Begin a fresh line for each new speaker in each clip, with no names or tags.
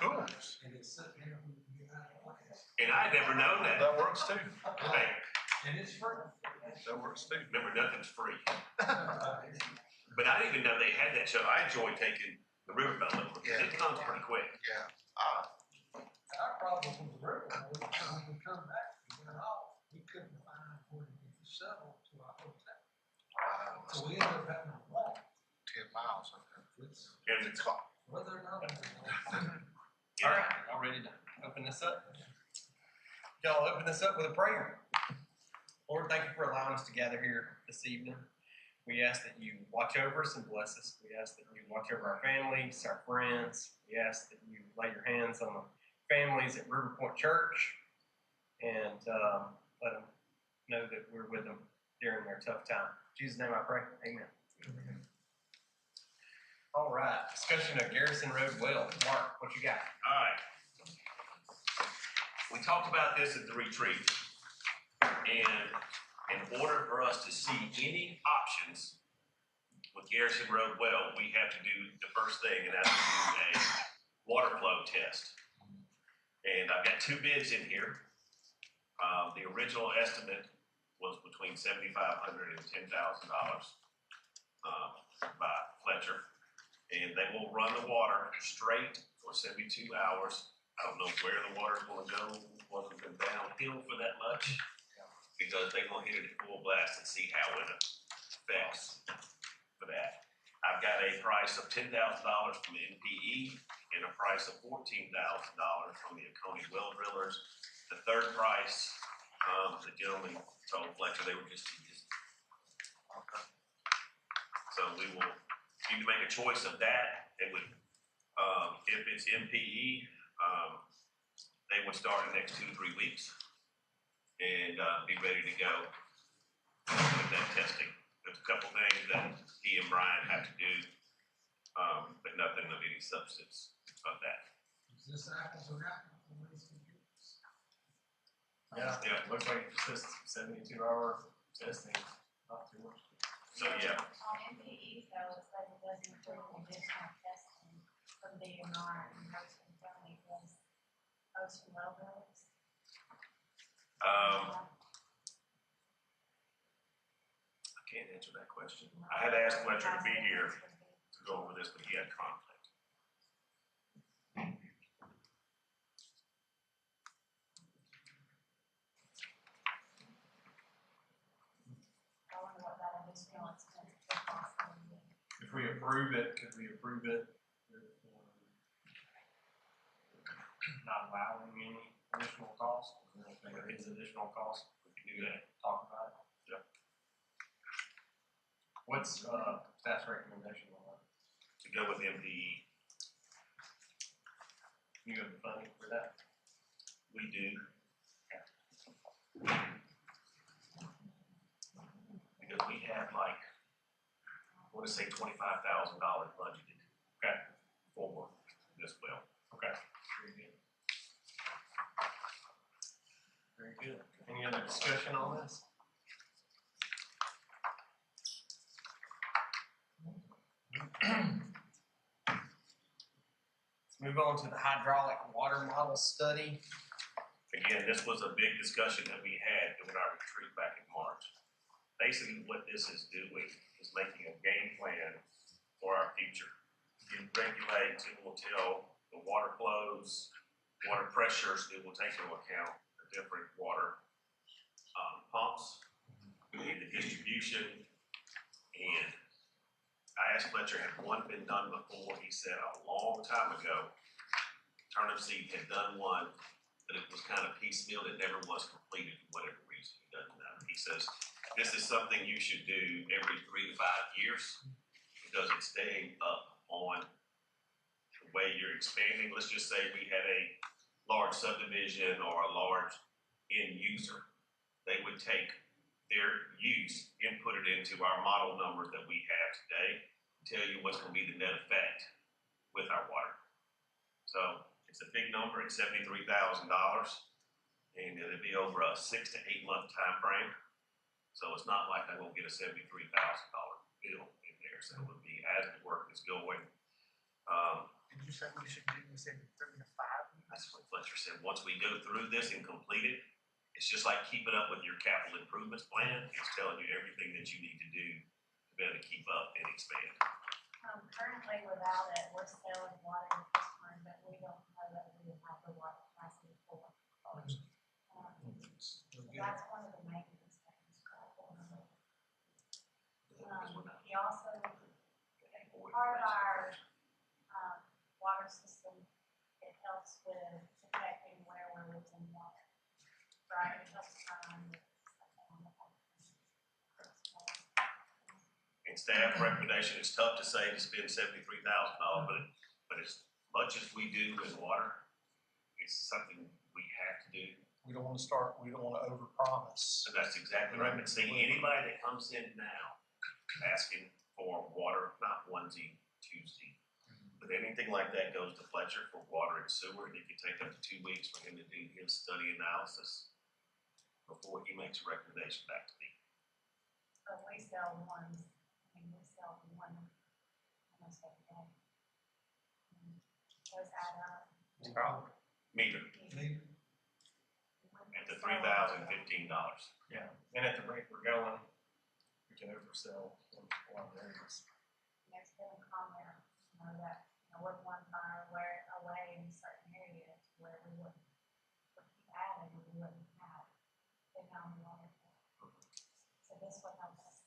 Cool.
And I never known that.
That works too.
Hey,
And it's free.
That works too.
remember, nothing's free. But I didn't even know they had that show. I enjoy taking the riverboat over because it comes pretty quick.
Yeah.
Our problem with the river, when we come back, we went off, we couldn't find where to get the shuttle to our hotel. So we ended up having to walk.
10 miles.
And it's
Whether or not.
All right, y'all ready to open this up? Y'all open this up with a prayer. Lord, thank you for allowing us to gather here this evening. We ask that you watch over us and bless us. We ask that you watch over our families, our friends. We ask that you lay your hands on the families at River Point Church and let them know that we're with them during their tough time. In Jesus' name I pray. Amen. All right, discussion of Garrison Road well. Mark, what you got?
all right. We talked about this at the retreat. And in order for us to see any options with Garrison Road well, we have to do the first thing, and that's to do a water flow test. And I've got two bids in here. The original estimate was between $7,500 and $10,000 by Fletcher. And they will run the water straight for 72 hours. I don't know where the water's going to go, whether it's going downhill for that much, because they're going to hit it at full blast and see how it affects for that. I've got a price of $10,000 from NPE and a price of $14,000 from the Oconee Well Drillers. The third price, the gentleman told Fletcher they were just used. Okay. So we will need to make a choice of that. It would, if it's NPE, they would start in the next 2 to 3 weeks and be ready to go with that testing. There's a couple things that he and Brian have to do, but nothing of any substance of that.
Is this apples or apples?
Yeah, looks like it's just 72-hour testing, not too much.
So yeah,
On MPE, though, it says it does include additional testing from DMR and Ocean County plus Ocean Well Drillers.
I can't answer that question. I had asked Fletcher to be here to go over this, but he had conflict.
I wonder what that additional expense could possibly be.
If we approve it, could we approve it with not allowing any additional cost? Or if there is additional cost, we can do that, talk about it.
Yeah.
What's staff's recommendation on that?
To go with MPE,
You have the funding for that?
we do. Because we have like, I want to say $25,000 budgeted.
Okay.
For this well.
Okay. Very good. Very good. Any other discussion on this? Let's move on to the hydraulic water model study.
Again, this was a big discussion that we had during our retreat back in March. Basically, what this is doing is making a game plan for our future. It regulates, it will tell the water flows, water pressures, it will take into account the different water pumps, and the distribution. And I asked Fletcher, had one been done before? He said a long time ago, Turnip Seed had done one, but it was kind of piecemeal. It never was completed for whatever reason. He doesn't know. He says, this is something you should do every 3 to 5 years because it's staying up on the way you're expanding. Let's just say we had a large subdivision or a large end user. They would take their use, input it into our model numbers that we have today, tell you what's going to be the net effect with our water. So it's a big number. It's $73,000, and it'll be over a 6 to 8 month time frame. So it's not like I'm gonna get a $73,000 bill in there, so it would be as the work is going.
Did you say we should do this in 3 to 5 years?
That's what Fletcher said, once we go through this and complete it, it's just like keeping up with your capital improvements plan, it's telling you everything that you need to do to be able to keep up and expand.
Currently without it, we're selling water to customers, but we don't know that we have the water capacity for it. So that's one of the main things. We also, part of our, water system, it helps with detecting where we're losing water. Right, it helps
And staff recommendation, it's tough to say to spend $73,000, but as much as we do in water, it's something we have to do.
We don't wanna overpromise.
So that's exactly right, but see, anybody that comes in now asking for water, not onesie, twosie, but anything like that goes to Fletcher for water and sewer, and it can take up to 2 weeks for him to do his study analysis before he makes a recommendation back to me.
But we sell ones, we sell one almost every day. Those add up.
Meter at the $3,015.
Yeah, and at the rate we're going, we can oversell in a lot of areas.
Next been a comment, that, we're one fire away in certain areas where we wouldn't, we keep adding, we wouldn't have been on the water. So this will help us.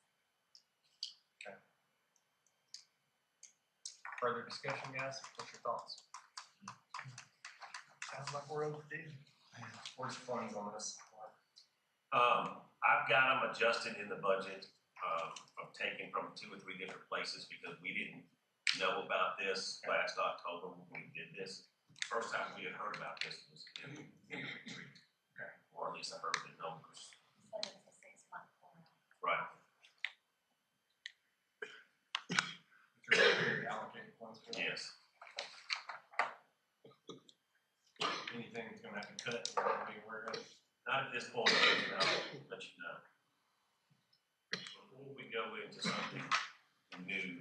Further discussion, guys? What's your thoughts?
Sounds like we're overdue.
Where's the funds on this?
I've got them adjusted in the budget, I'm taking from 2 or 3 different places because we didn't know about this last October when we did this. First time we had heard about this was in the retreat.
Okay.
Or at least I heard the numbers.
So it's a 6-month plan.
Right.
Allocate funds for that.
Yes.
Anything that's gonna have to cut, we're gonna be aware of.
Not at this point, I'll let you know. Before we go into something new,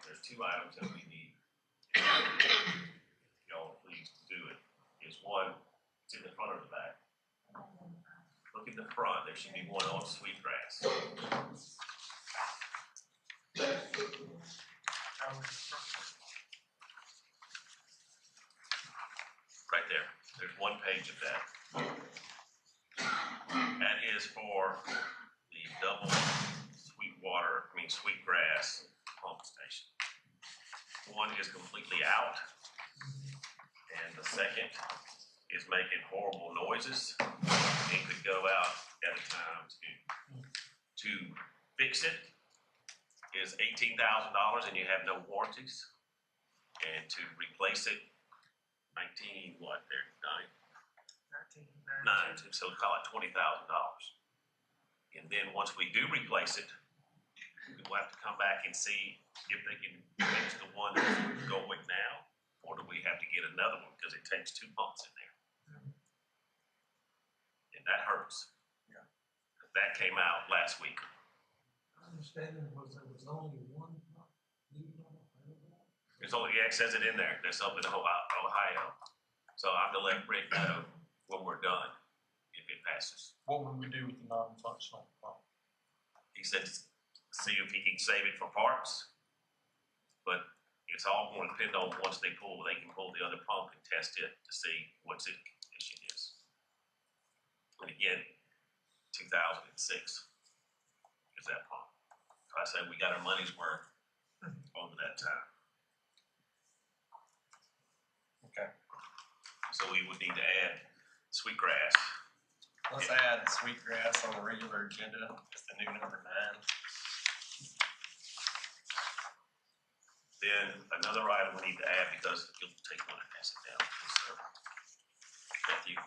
there's two items that we need. Y'all please do it. Is one, it's in the front or the back. Look at the front, there should be one on sweetgrass. Right there, there's one page of that. That is for the double sweetgrass pump station. One is completely out, and the second is making horrible noises. It could go out at a time to fix it is $18,000 and you have no warranties. And to replace it, 19, what, they're 9, so call it $20,000. And then once we do replace it, we'll have to come back and see if they can fix the one that's going now, or do we have to get another one because it takes 2 pumps in there. And that hurts.
Yeah.
That came out last week.
My understanding was there was only one new pump available.
There's only, yeah, it says it in there. There's something in Ohio. So I'm gonna let Rick know when we're done, if it passes.
What would we do with the non-functional pump?
He said, see if he can save it for parts. But it's all going to depend on once they can pull the other pump and test it to see what its condition is. And again, 2006 is that pump. So I say we got our money's worth over that time.
Okay.
So we would need to add sweetgrass.
Let's add sweetgrass on the regular agenda. It's the new number 9.
Then another item we need to add, because you'll take one and pass it down. Thank you.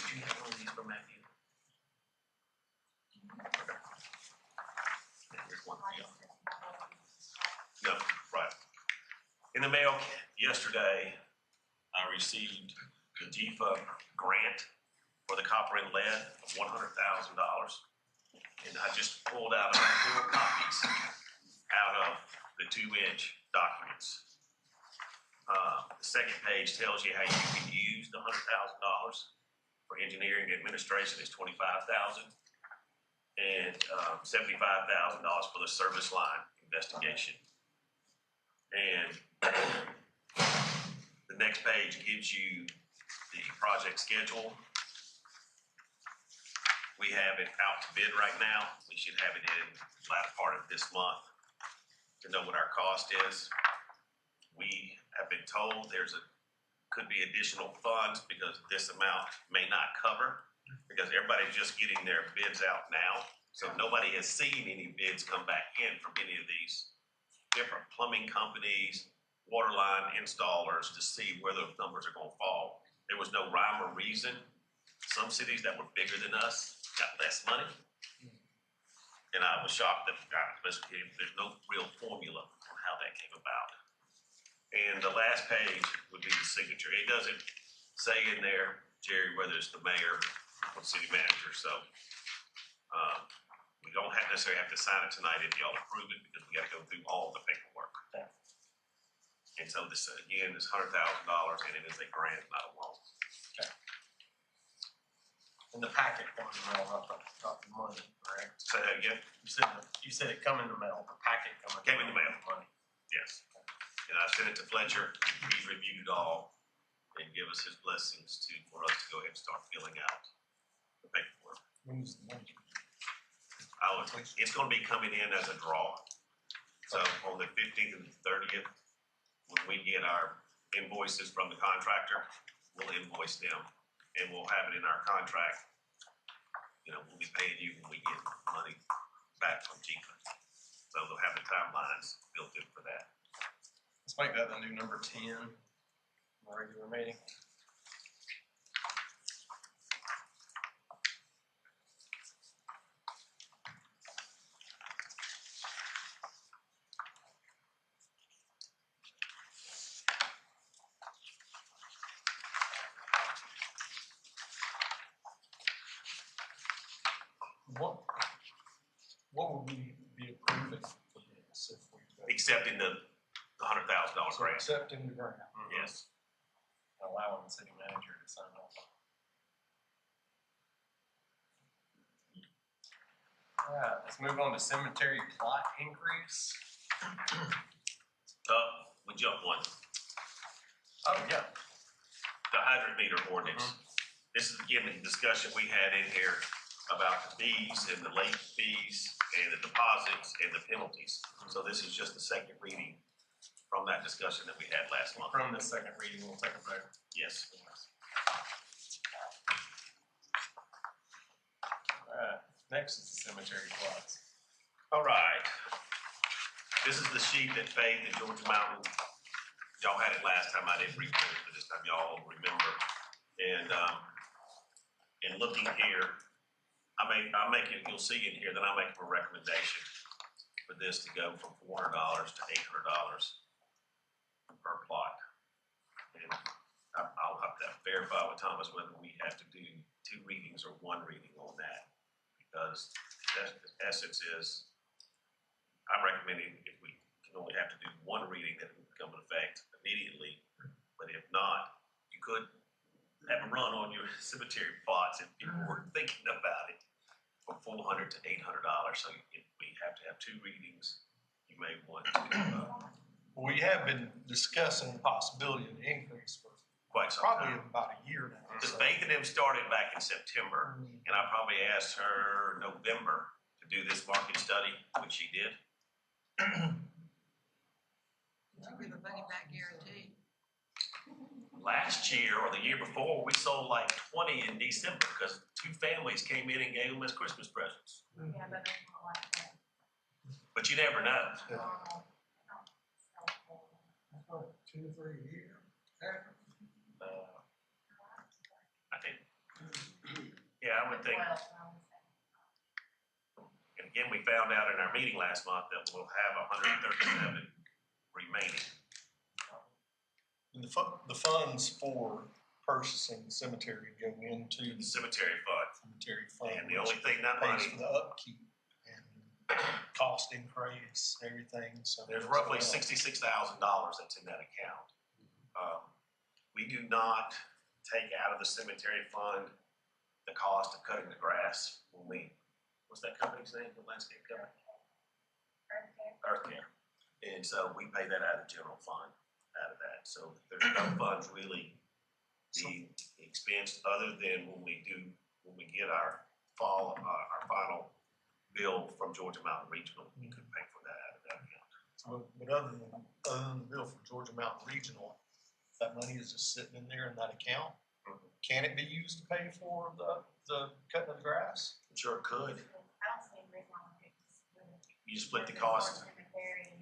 Did you have one of these from Matthew? Okay. Yeah, here's one for you. No, right. In the mail yesterday, I received the GFA grant for the copper and lead of $100,000. And I just pulled out 4 copies out of the 2-inch documents. The second page tells you how you can use the $100,000 for engineering administration is $25,000, and $75,000 for the service line investigation. And the next page gives you the project schedule. We have it out to bid right now. We should have it in the latter part of this month to know what our cost is. We have been told could be additional funds because this amount may not cover, because everybody's just getting their bids out now. So nobody has seen any bids come back in from any of these different plumbing companies, water line installers, to see where those numbers are gonna fall. There was no rhyme or reason. Some cities that were bigger than us got less money. And I was shocked that there's no real formula on how that came about. And the last page would be the signature. It doesn't say in there, Jerry, whether it's the mayor or the city manager, so we don't necessarily have to sign it tonight if y'all approve it, because we gotta go through all the paperwork. And so this, again, is $100,000, and it is a grant, not a loan.
In the packet comes in the mail, not the money, correct?
Say that again?
You said it come in the mail, the packet
Came in the mail.
Money.
Yes. And I sent it to Fletcher. He's reviewed it all and give us his blessings for us to go ahead and start filling out the paperwork.
When's the money?
It's gonna be coming in as a draw. So on the 15th and the 30th, when we get our invoices from the contractor, we'll invoice them and we'll have it in our contract. You know, we'll be paying you when we get money back from GFA. So they'll have the timelines built in for that.
Let's make that the new number 10 in the regular meeting.
What would we be approving for this if we?
Accepting the $100,000
So
grant.
accepting the grant.
Yes.
Allowing the city manager to sign off. All right, let's move on to cemetery plot increase.
We jump one.
Oh, yeah.
The hydrant meter ordinance. This is again the discussion we had in here about the fees and the late fees and the deposits and the penalties. So this is just the second reading from that discussion that we had last month.
From the second reading, we'll take a vote.
Yes.
All right, next is the cemetery plots.
All right. This is the sheet that Faith and Georgia Mountain, y'all had it last time. I didn't reprint it, but this time y'all remember. And in looking here, I'll make it, you'll see in here that I'm making a recommendation for this to go from $400 to $800 per plot. And I'll have to verify with Thomas whether we have to do 2 readings or 1 reading on that. Because the essence is, I'm recommending if we can only have to do 1 reading, that will become in effect immediately. But if not, you could have a run on your cemetery plots if people were thinking about it from $400 to $800. So if we have to have 2 readings, you may want to.
We have been discussing the possibility of an increase for
Quite some
probably
time.
about a year now.
Because Faith and them started back in September, and I probably asked her November to do this market study, which she did.
With a money back guarantee.
Last year or the year before, we sold like 20 in December because 2 families came in and gave them as Christmas presents.
Yeah, but it's not like that.
But you never know.
That's what, 2 or 3 years after?
I think. Yeah, I would think. And again, we found out in our meeting last month that we'll have 137 remaining.
And the funds for
purchasing the cemetery go into
The cemetery fund,
cemetery fund.
and the only thing that
Pays
money,
for the upkeep and cost increase, everything, so.
there's roughly $66,000 that's in that account. We do not take out of the cemetery fund the cost of cutting the grass when we, what's that company's name, the landscape company? Earth Care. And so we pay that out of the general fund, out of that. So there's no funds really being expensed other than when we get our final bill from Georgia Mountain Regional, we could pay for that out of that account.
So, but other than the bill from Georgia Mountain Regional, that money is just sitting in there in that account. Can it be used to pay for the cutting of the grass?
Sure could.
I don't see a reason why we couldn't split it.
You split the cost.
Cemetery and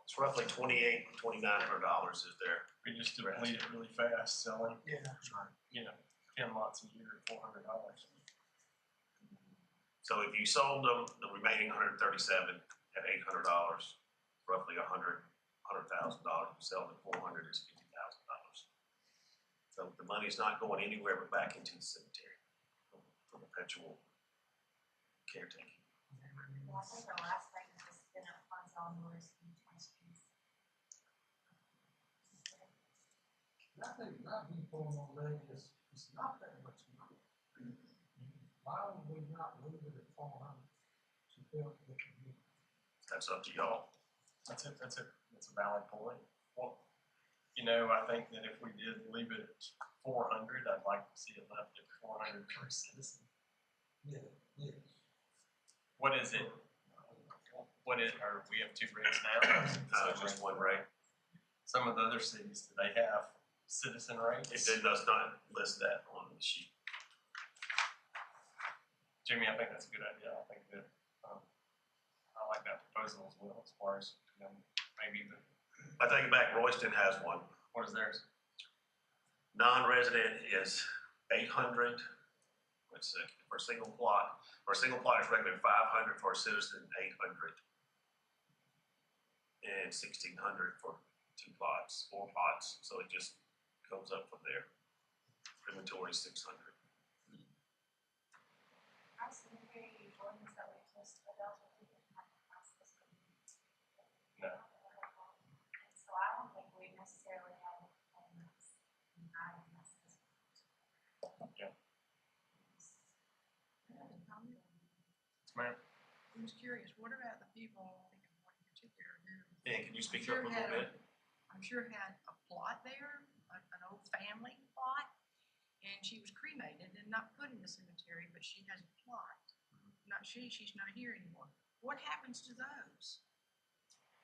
It's roughly $2,900 is there.
We just deplete it really fast, selling,
Yeah.
10 lots a year at $400.
So if you sold them, the remaining 137 at $800, roughly $100,000. You sell them at $400 is $50,000. So the money's not going anywhere but back into the cemetery for perpetual caretaking.
Well, I think the last thing that was spent up funds on was in trustees.
I think not be pulling on that is, it's not that much money. Why would we not leave it at 400 to build the community?
That's up to y'all.
That's a valid point. Well, I think that if we did leave it at 400, I'd like to see it left at 400 per citizen.
Yeah, yes.
What is it? Or we have 2 rates now?
Just one rate.
Some of the other cities, do they have citizen rates?
It does not list that on the sheet.
Jimmy, I think that's a good idea. I think that, I like that proposal as well, as far as, maybe
I take it back, Royston has one.
what is theirs?
Non-resident is 800, for a single plot. For a single plot, it's recommended 500, for a citizen, 800. And 1,600 for 4 plots, so it just goes up from there. Inventory 600.
Our cemetery ordinance that we just adopted, we didn't have to pass this one.
No.
And so I don't think we necessarily have a ordinance in writing that says.
Yeah. Ma'am?
I'm just curious, what about the people, I think of one in particular, who
Dan, can you speak up a little bit?
I'm sure had a plot there, an old family plot, and she was cremated and not put in the cemetery, but she has a plot. She's not here anymore. What happens to those?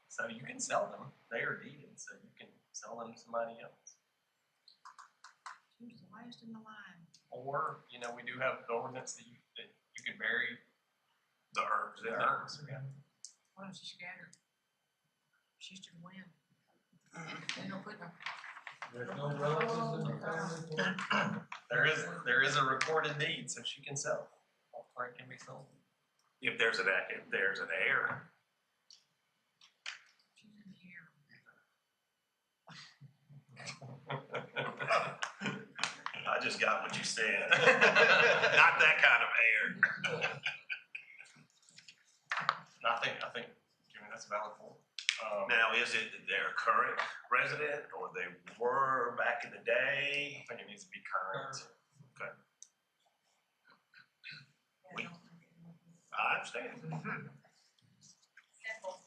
So you can sell them. They are deeded, so you can sell them to somebody else.
Who's the last in the line?
Or, we do have an ordinance that you could bury
The herbs in
the
there.
herbs. Yeah.
Why don't she scatter? She's to the wind. They don't put no.
There's no relatives in the family.
There is a recorded deed, so she can sell. Or it can be sold.
If there's an heir.
She's in the air.
I just got what you said. Not that kind of heir.
I think, Jimmy, that's a valid point.
Now, is it their current resident, or they were back in the day?
I think it needs to be current.
Okay,
Yeah,
We-
I don't think it would be.
I understand.
Simple.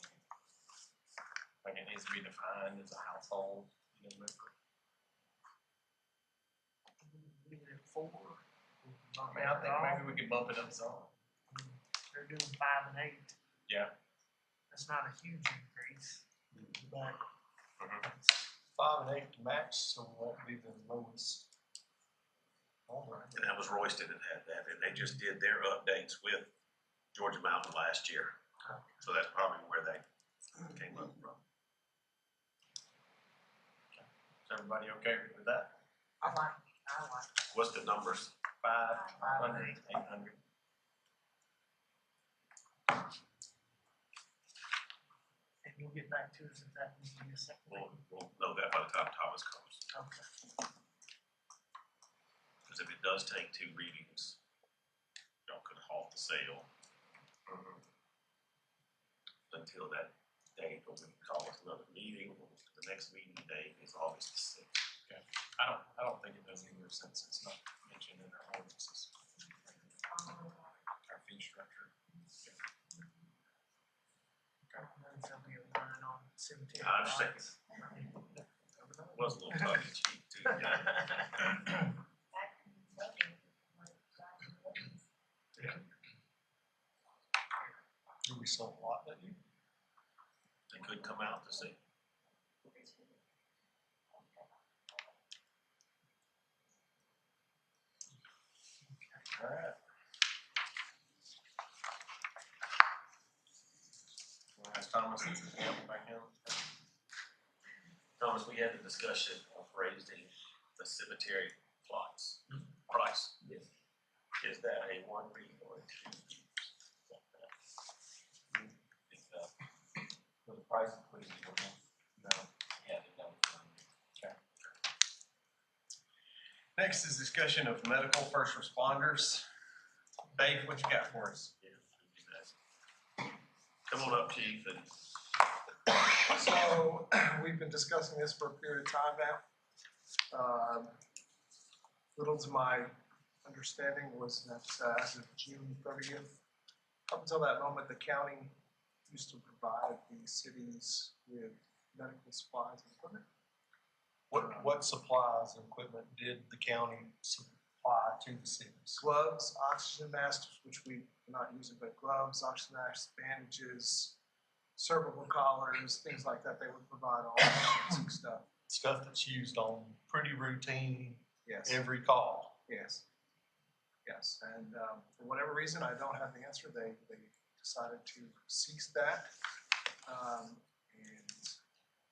I think it needs to be defined as a household, member.
Leave it at 4.
I think maybe we could bump it up some.
They're doing 5 and 8.
Yeah.
That's not a huge increase, but
5 and 8 to match, so that'd be the lowest. All right.
And that was Royston that had that, and they just did their updates with Georgia Mountain last year. So that's probably where they came up from.
Is everybody okay with that?
I like
What's the numbers?
500, 800.
and you'll get back to us if that needs to be a second
We'll,
reading.
we'll know that by the time Thomas comes.
Okay.
does take 2 readings. Y'all could halt the sale. Until that date, or we can call it another meeting. The next meeting date is August the 6th.
I don't think it does either since it's not mentioned in our ordinances. Our fee structure.
Something you're running on cemetery.
I understand.
lots.
Was a little tongue in cheek too. Yeah.
Do we sell a lot that year?
They could come out to see.
Alright. We'll ask Thomas since he's back in.
Thomas, we had the discussion of raising the cemetery plots price. Yes. Is that a 1 read or a 2 read?
For the price included, no. Yeah, they don't. Okay. Next is discussion of medical first responders. Dave, what you got for us?
Yeah, we do that. Come on up, chief, and
So, we've been discussing this for a period of time now. Little to my understanding was that as of June 30th, up until that moment, the county used to provide the cities with medical supplies and equipment.
What supplies and equipment did the county supply to the cities?
Gloves, oxygen masks, which we're not using, but gloves, oxygen masks, bandages, cervical collars, things like that. They would provide all that basic stuff.
Stuff that's used on pretty routine,
Yes.
every call.
Yes. Yes, and for whatever reason, I don't have the answer. They decided to cease that. And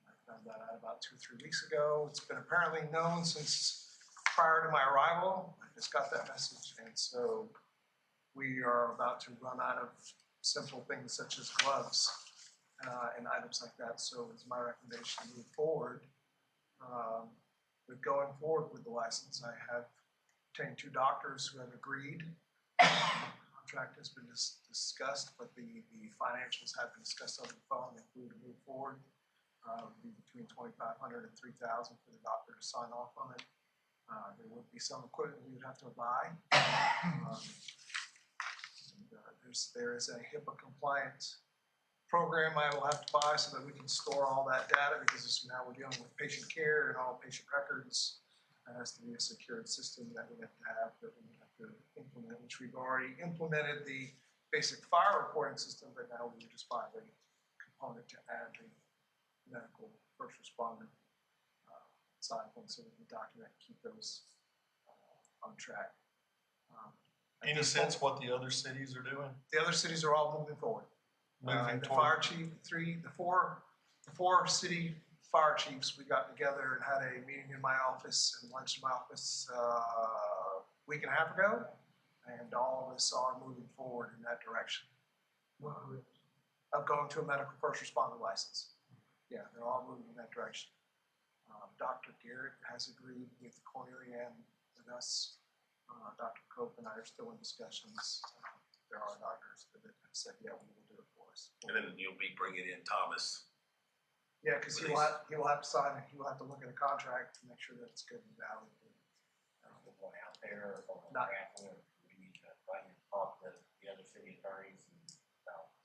I found that out about 2 or 3 weeks ago. It's been apparently known since prior to my arrival. I just got that message. And so we are about to run out of simple things such as gloves and items like that. So it's my recommendation to move forward with going forward with the license. I have obtained 2 doctors who have agreed. The contract has been discussed, but the financials have been discussed over the phone. If we were to move forward, it would be between $2,500 and $3,000 for the doctor to sign off on it. There would be some equipment we would have to buy. There is a HIPAA compliant program I will have to buy so that we can store all that data, because now we're dealing with patient care and all patient records. It has to be a secured system that we have that we have to implement, which we've already implemented the basic fire reporting system, but now we just buy the component to add the medical first responder side of things so we can document and keep those on track.
In a sense, what the other cities are doing?
The other cities are all moving forward.
Moving
The
toward-
fire chief, the four city fire chiefs, we got together and had a meeting in my office and lunch in my office a week and a half ago, and all of us are moving forward in that direction. Of going to a medical first responder license. Yeah, they're all moving in that direction. Dr. Garrett has agreed with Cornelia and with us. Dr. Cope and I are still in discussions. There are doctors that have said, yeah, we will do it for us.
and then you'll be bringing in Thomas.
Yeah, because he will have to sign it, he will have to look at a contract to make sure that it's good and valid.
Going out there or
Not-
we need to talk to the other city attorneys and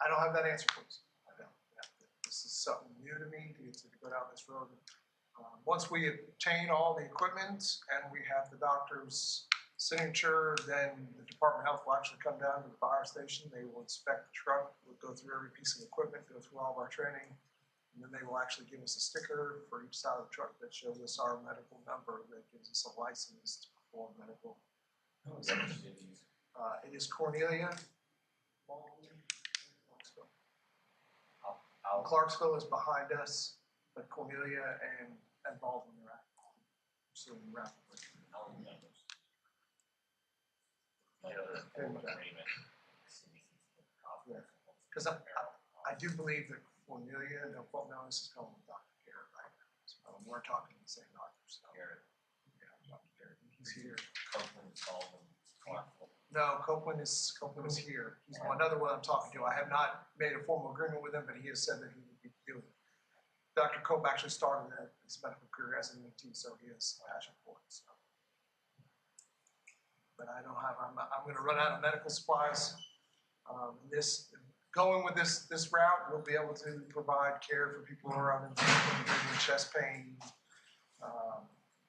I don't have that answer, please. I don't. This is something new to me to go down this road. Once we obtain all the equipment and we have the doctor's signature, then the Department of Health will actually come down to the fire station. They will inspect the truck, we'll go through every piece of equipment, go through all of our training, and then they will actually give us a sticker for each side of the truck that shows us our medical number, that gives us a license to perform medical. It is Cornelia. Clarksville is behind us, but Cornelia and Baldwin are still rapidly. Because I do believe that Cornelia, and this is going with Dr. Garrett right now. So we're talking the same doctor. So. Yeah, Dr. Garrett. He's here.
Copeland installed in Clarksville.
No, Copeland is here. He's another one I'm talking to. I have not made a formal agreement with him, but he has said that he would be doing it. Dr. Cope actually started his medical career as an EMT, so he has a passion for it, so. But I don't have, I'm gonna run out of medical supplies. Going with this route, we'll be able to provide care for people who are having chest pain,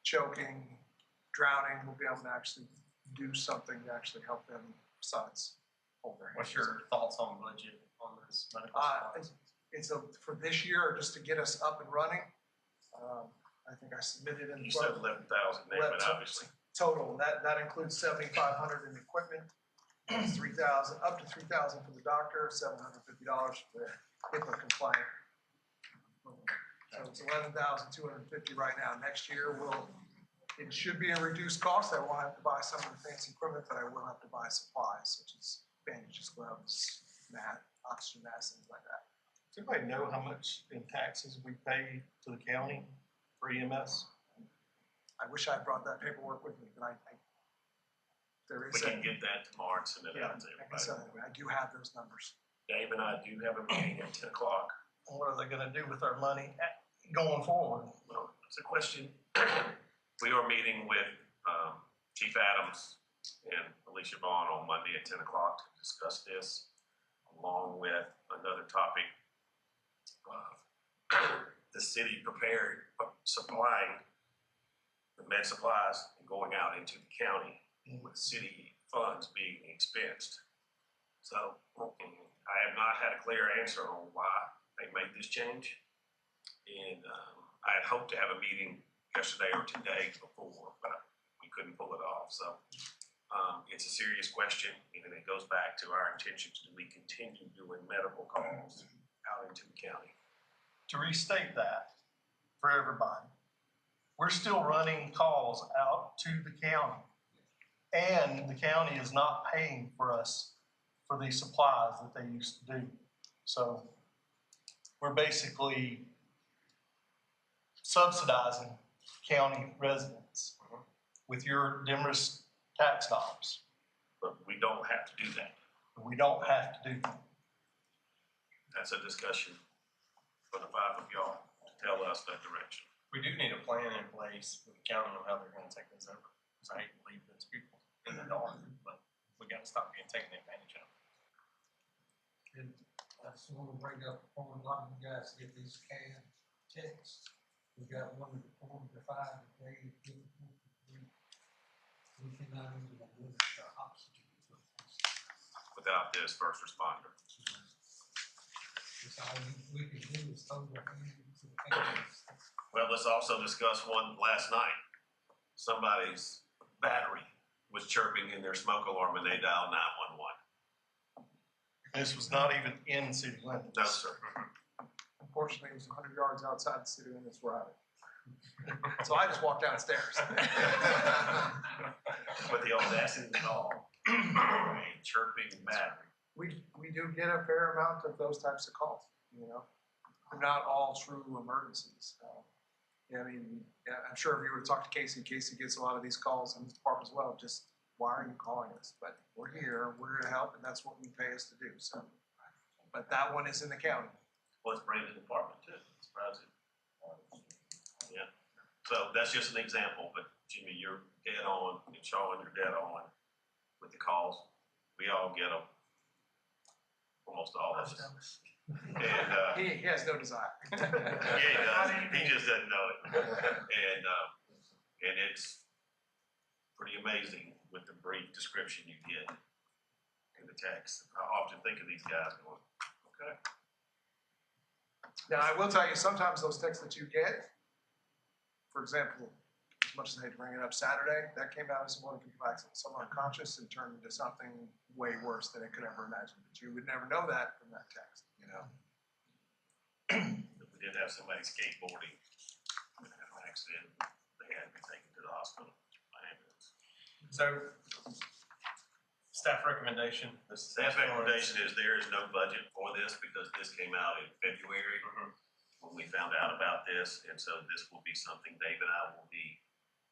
choking, drowning. We'll be able to actually do something to actually help them besides hold their hands.
What's your thoughts on budget on this medical supplies?
For this year, just to get us up and running. I think I submitted in.
You said 11,000, David, obviously.
Total, that includes 7,500 in equipment, 3,000, up to 3,000 for the doctor, $750 for the HIPAA compliant. So it's 11,250 right now. Next year, it should be a reduced cost. I won't have to buy some of the fancy equipment, but I will have to buy supplies, such as bandages, gloves, oxygen masks, things like that.
Does anybody know how much in taxes we pay to the county for EMS?
I wish I brought that paperwork with me, but there is.
We can get that tomorrow and send it
Yeah,
out to
I can send it. I do have those numbers.
Dave and I do have a meeting at 10 o'clock.
What are they gonna do with our money going forward?
Well, it's a question. We are meeting with Chief Adams and Alicia Vaughn on Monday at 10 o'clock to discuss this, along with another topic. The city prepared, supplying the med supplies and going out into the county with city funds being expensed. So I have not had a clear answer on why they made this change. And I had hoped to have a meeting yesterday or today before, but we couldn't pull it off. So it's a serious question, and it goes back to our intentions. Do we continue doing medical calls out into the county?
To restate that for everybody, we're still running calls out to the county, and the county is not paying for us for these supplies that they used to do. So we're basically subsidizing county residents with your Demorest tax dollars.
But we don't have to do that.
We don't have to do that.
That's a discussion for the five of y'all to tell us that direction.
We do need a plan in place with the county on how they're gonna take this over. Because I hate to leave those people in the dark, but we gotta stop being taken advantage of.
And I just want to bring up, a lot of you guys get these canned texts. We got one of the 4 to 5 a day, difficult to breathe. We cannot even administer oxygen equipment.
Without this first responder.
It's all we can do is hold our hands to the cans.
Well, let's also discuss one last night. Somebody's battery was chirping in their smoke alarm and they dialed 911.
This was not even in city limits.
No, sir.
Unfortunately, it was 100 yards outside the city limits where I live. So I just walked downstairs.
But the audacity of it all, a chirping battery.
We do get a fair amount of those types of calls, you know. They're not all true emergencies. Yeah, I mean, yeah, I'm sure if you were to talk to Casey gets a lot of these calls in his department as well. Just, why are you calling us? But we're here, we're here to help, and that's what we pay us to do. So, but that one is in the county.
Well, it's Brandon's department too. It's surprising. Yeah. So that's just an example, but Jimmy, you're dead on, and Sean, you're dead on with the calls. We all get them. Almost all of us. And
He has no desire.
yeah, he does. He just doesn't know it. And it's pretty amazing with the brief description you get in the text. I often think of these guys going, okay.
Now, I will tell you, sometimes those texts that you get, for example, as much as I hate to bring it up, Saturday, that came out as a motor vehicle accident, someone unconscious, and turned into something way worse than it could ever imagine. But you would never know that from that text, you know?
We did have somebody skateboarding in an accident. They had to be taken to the hospital by ambulance.
So, staff recommendation.
The staff recommendation is there is no budget for this because this came out in February when we found out about this. And so this will be something Dave and I will be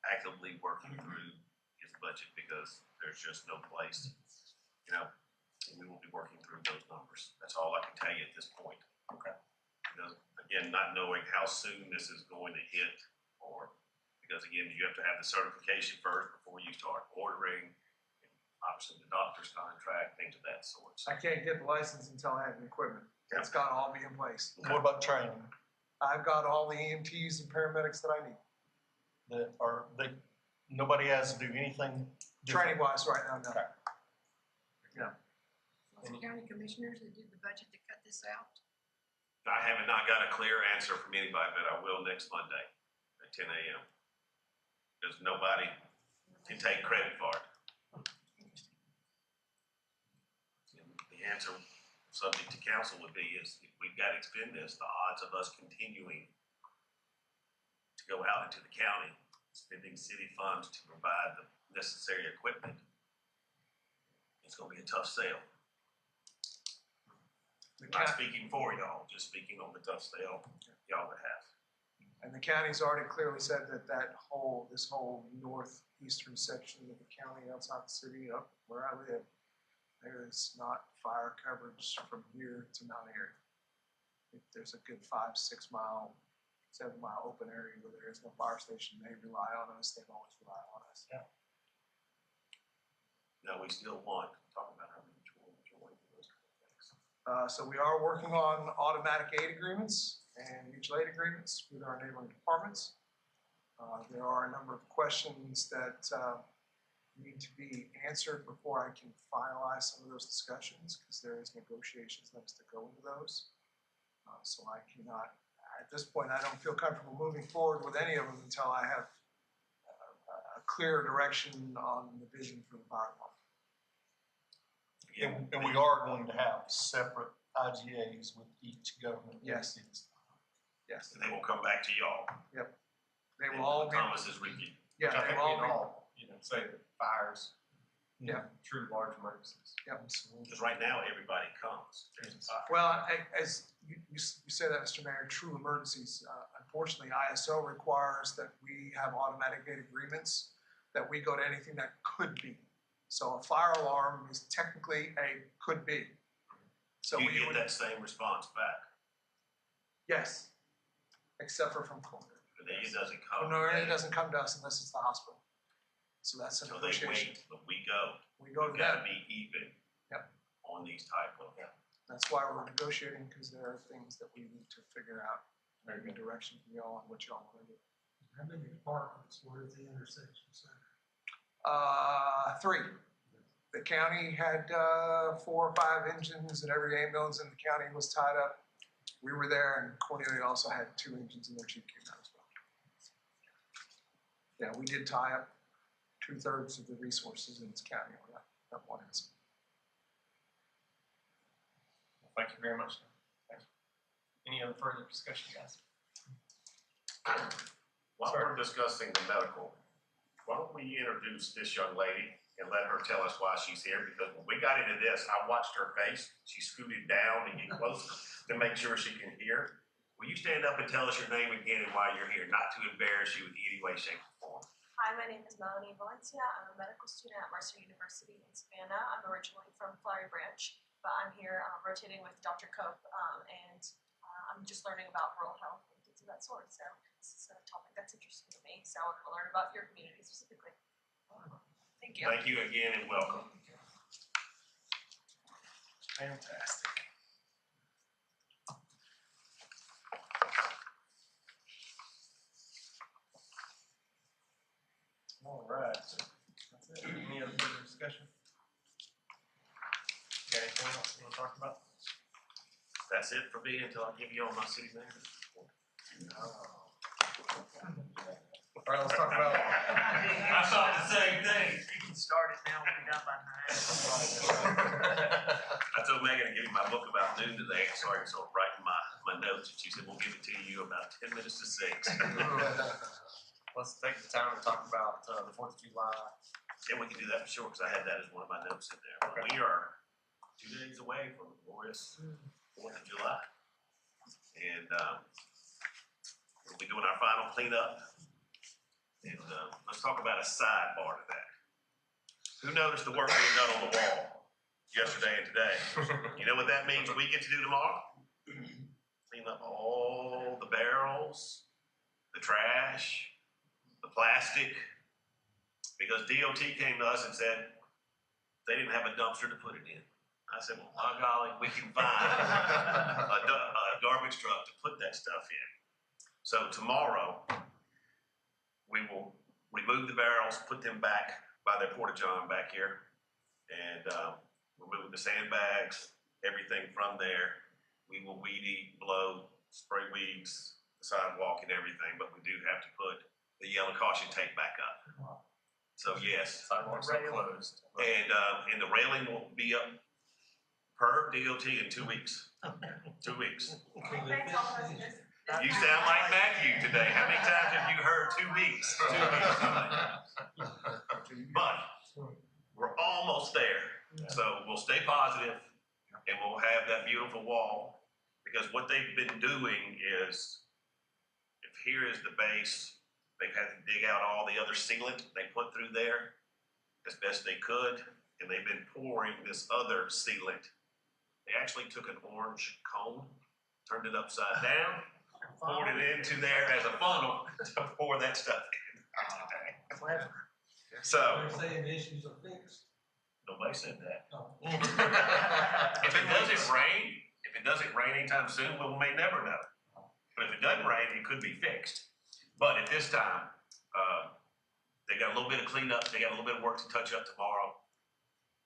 actively working through his budget budget because there's just no place, you know, and we will be working through those numbers. That's all I can tell you at this point.
Okay.
Because, again, not knowing how soon this is going to hit, or, because again, you have to have the certification first before you start ordering, and obviously the doctor's contract, things of that sort. So,
I can't get the license until I have the equipment. It's gotta all be in place.
What about training?
I've got all the EMTs and paramedics that I need.
Nobody has to do anything
Training
different?
wise right now, no.
Okay.
Was the county commissioners that did the budget to cut this out?
I have not got a clear answer from anybody, but I will next Monday at 10 a.m. Because nobody can take credit for it. The answer, subject to council, would be is if we've got to expend this, the odds of us continuing to go out into the county, spending city funds to provide the necessary equipment, it's going to be a tough sale.
The
Not
county,
speaking for y'all, just speaking on the tough sale y'all would have.
and the county's already clearly said that this whole northeastern section of the county outside the city, up where I live, there is not fire coverage from here to Mount Airy. There's a good 5, 6 mile, 7 mile open area where there is no fire station. They rely on us. They've always relied on us.
Yeah.
Now, we still want to talk about our mutual joint and those kind of things.
So we are working on automatic aid agreements and mutual aid agreements with our neighboring departments. There are a number of questions that need to be answered before I can finalize some of those discussions, because there is negotiations that has to go into those. So I cannot, at this point, I don't feel comfortable moving forward with any of them until I have a clear direction on the vision for the fire department.
And we are going to have separate IGAs with each government
Yes.
agency.
Yes,
And they will come back to y'all.
they will all be,
Thomas's review.
yeah,
Which I
they
think
will
we
all
can
be,
all, say that fires.
Yeah.
True large emergencies.
yep.
Because right now, everybody comes. There's a fire.
Well, as you say that, Mr. Mayor, true emergencies, unfortunately, ISO requires that we have automatic aid agreements, that we go to anything that could be. So a fire alarm is technically a could be. So
You
we
get
would,
that same response back.
yes, except for from coroner.
But then it doesn't come.
Coroner doesn't come to us unless it's the hospital. So that's a
So they
negotiation.
wait, but we go.
We go to
We've got to
them.
be even.
Yep.
On these type of.
That's why we're negotiating, because there are things that we need to figure out, maybe direction from y'all on what y'all want to do.
How many departments were at the intersection center?
3. The county had 4 or 5 engines, and every ambulance in the county was tied up. We were there, and Cornelia also had 2 engines, and their chief came out as well. Yeah, we did tie up 2/3 of the resources in this county on that one incident.
Well, thank you very much. Thank you. Any other further discussion, guys?
While we're discussing the medical, why don't we introduce this young lady and let her tell us why she's here? Because when we got into this, I watched her face. She scooted down and get closer to make sure she can hear. Will you stand up and tell us your name again and why you're here? Not to embarrass you in any way, shape, or form.
Hi, my name is Melanie Valencia. I'm a medical student at Mercer University in Savannah. I'm originally from Flowery Branch, but I'm here rotating with Dr. Cope, and I'm just learning about rural health and things of that sort. So this is a topic that's interesting to me. So I want to learn about your community specifically. Thank you.
Thank you again and welcome.
Fantastic. All right. That's it. Any other further discussion? Got anything else you want to talk about?
That's it for me until I give you all my city manager.
All right, let's talk about.
I thought the same thing.
You can start it now, we'll be done by 9.
I told Megan to give me my book about noon today, so I can start writing my notes, and she said, we'll give it to you about 10 minutes to 6.
Let's take the time to talk about the 4th of July.
Yeah, we can do that for sure, because I had that as one of my notes in there. But
Okay.
we are 2 days away from the glorious 4th of July. And we'll be doing our final cleanup. And let's talk about a sidebar to that.
Who noticed the work being done on the wall yesterday and today? You know what that means we get to do tomorrow? Clean up all the barrels, the trash, the plastic. Because DOT came to us and said they didn't have a dumpster to put it in. I said, well, by golly, we can find a garbage truck to put that stuff in. So tomorrow, we will remove the barrels, put them back by their porta-john back here, and remove the sandbags, everything from there. We will weed eat, blow, spray weeds, the sidewalk and everything, but we do have to put the yellow caution tape back up. So yes.
Sidewalks are closed.
And the railing will be up per DOT in 2 weeks. 2 weeks.
Thanks, all for this.
You sound like Matthew today. How many times have you heard 2 weeks? 2 weeks. But we're almost there. So we'll stay positive and we'll have that beautiful wall. Because what they've been doing is, if here is the base, they've had to dig out all the other sealant they put through there as best they could. And they've been pouring this other sealant. They actually took an orange cone, turned it upside down, poured it into there as a funnel to pour that stuff in. So,
They're saying the issues are fixed.
nobody said that.
No.
If it doesn't rain anytime soon, we may never know. But if it doesn't rain, it could be fixed. But at this time, they got a little bit of cleanup, they got a little bit of work to touch up tomorrow.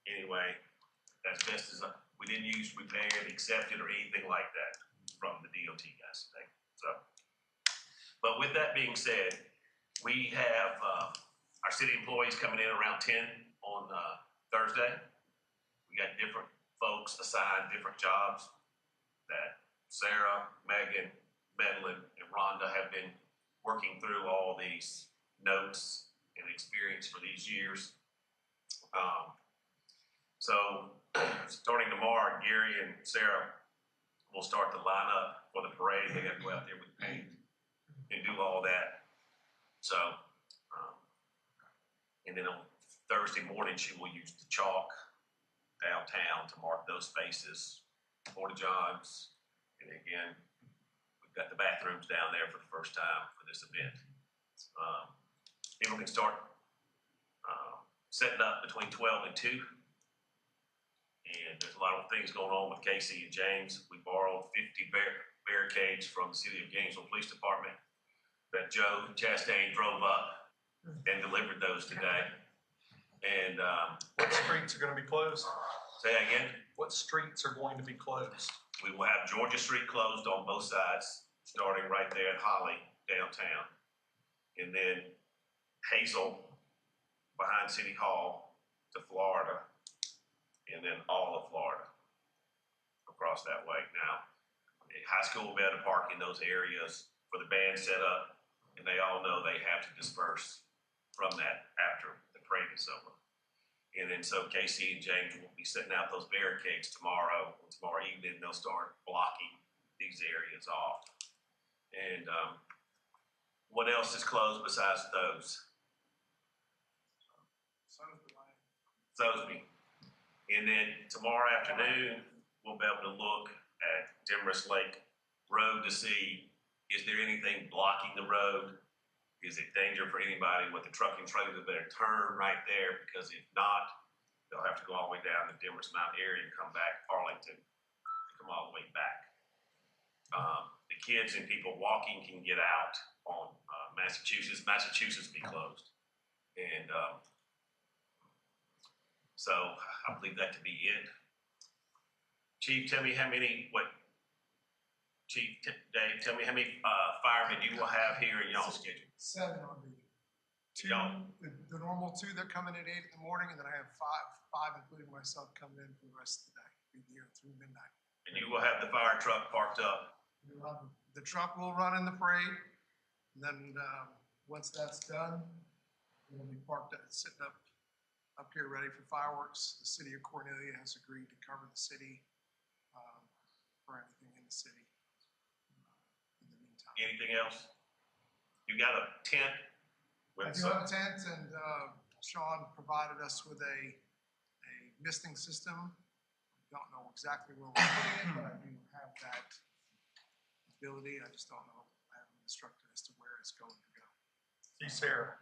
Anyway, as best as we didn't use repaired, accepted, or anything like that from the DOT guys today. So, but with that being said, we have our city employees coming in around 10 on Thursday. We got different folks assigned different jobs that Sarah, Megan, Madeline, and Rhonda have been working through all these notes and experience for these years. So starting tomorrow, Gary and Sarah will start to line up for the parade. They got to go out there with paint and do all that. So, and then on Thursday morning, she will use the chalk downtown to mark those spaces, porta-johns, and again, we've got the bathrooms down there for the first time for this event. People can start setting up between 12 and 2. And there's a lot of things going on with Casey and James. We borrowed 50 barricades from the City of Gainesville Police Department that Joe Chastain drove up and delivered those today. And
What streets are gonna be closed?
say that again,
What streets are going to be closed?
we will have Georgia Street closed on both sides, starting right there at Holly downtown. And then Hazel behind City Hall to Florida, and then all of Florida across that way. Now, high school will be able to park in those areas for the band set up, and they all know they have to disperse from that after the parade is over. And then so Casey and James will be setting out those barricades tomorrow. And tomorrow evening, they'll start blocking these areas off. And what else is closed besides those? Sosby. And then tomorrow afternoon, we'll be able to look at Demorest Lake Road to see, is there anything blocking the road? Is it danger for anybody with the trucking trailer? They better turn right there, because if not, they'll have to go all the way down the Demorest Mountain area and come back Arlington and come all the way back. The kids and people walking can get out on Massachusetts. Massachusetts be closed. And so I believe that to be it. Chief, tell me how many, Dave, tell me how many firemen you will have here in y'all's schedule.
7 on duty. Two,
Y'all.
the normal 2 that come in at 8 in the morning, and then I have five including myself coming in for the rest of the day, be here through midnight.
And you will have the fire truck parked up.
The truck will run in the parade, and then once that's done, it'll be parked sitting up here ready for fireworks. The city of Cornelia has agreed to cover the city for anything in the city in the meantime.
Anything else? You got a tent
I
with
do have a tent, and Sean provided us with a misting system. I don't know exactly where we're putting it, but I do have that ability. I just don't know. I haven't been instructed as to where it's going to go.
See Sarah.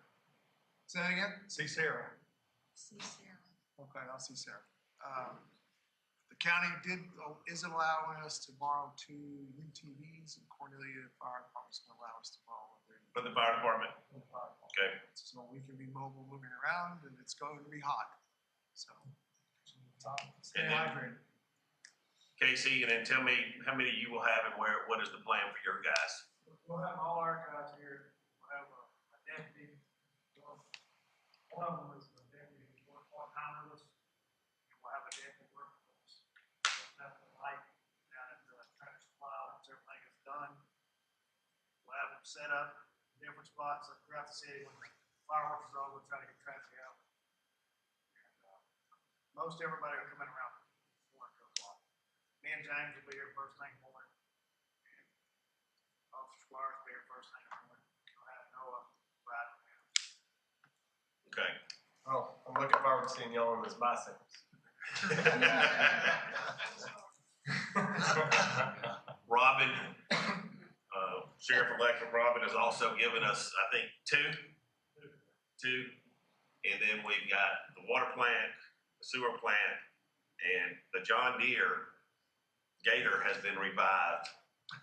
Say that again?
See Sarah.
See Sarah.
Okay, I'll see Sarah. The county is allowing us to borrow 2 UTVs, and Cornelia Fire Department's gonna allow us to borrow one of their
For the fire department, okay.
so we can be mobile, moving around, and it's going to be hot. So stay
And then-
hydrated.
Casey, and then tell me how many you will have and what is the plan for your guys?
We'll have all our guys here, we'll have a deputy, one of them is a deputy who works part-time with us, and we'll have a deputy working with us. We'll have the light down at the tractor supply, once everything is done. We'll have them set up in different spots throughout the city, when the fireworks is over, we'll try to get traffic out. And, most everybody will come in around 4 o'clock. Me and James will be here first thing in the morning. And Officer Squires will be here first thing in the morning. We'll have Noah riding around.
Okay.
Oh, I'm looking forward to seeing y'all in this bicycles.
Robin, Sheriff-elect Robin has also given us, I think, two. And then we've got the water plant, the sewer plant, and the John Deere Gator has been revived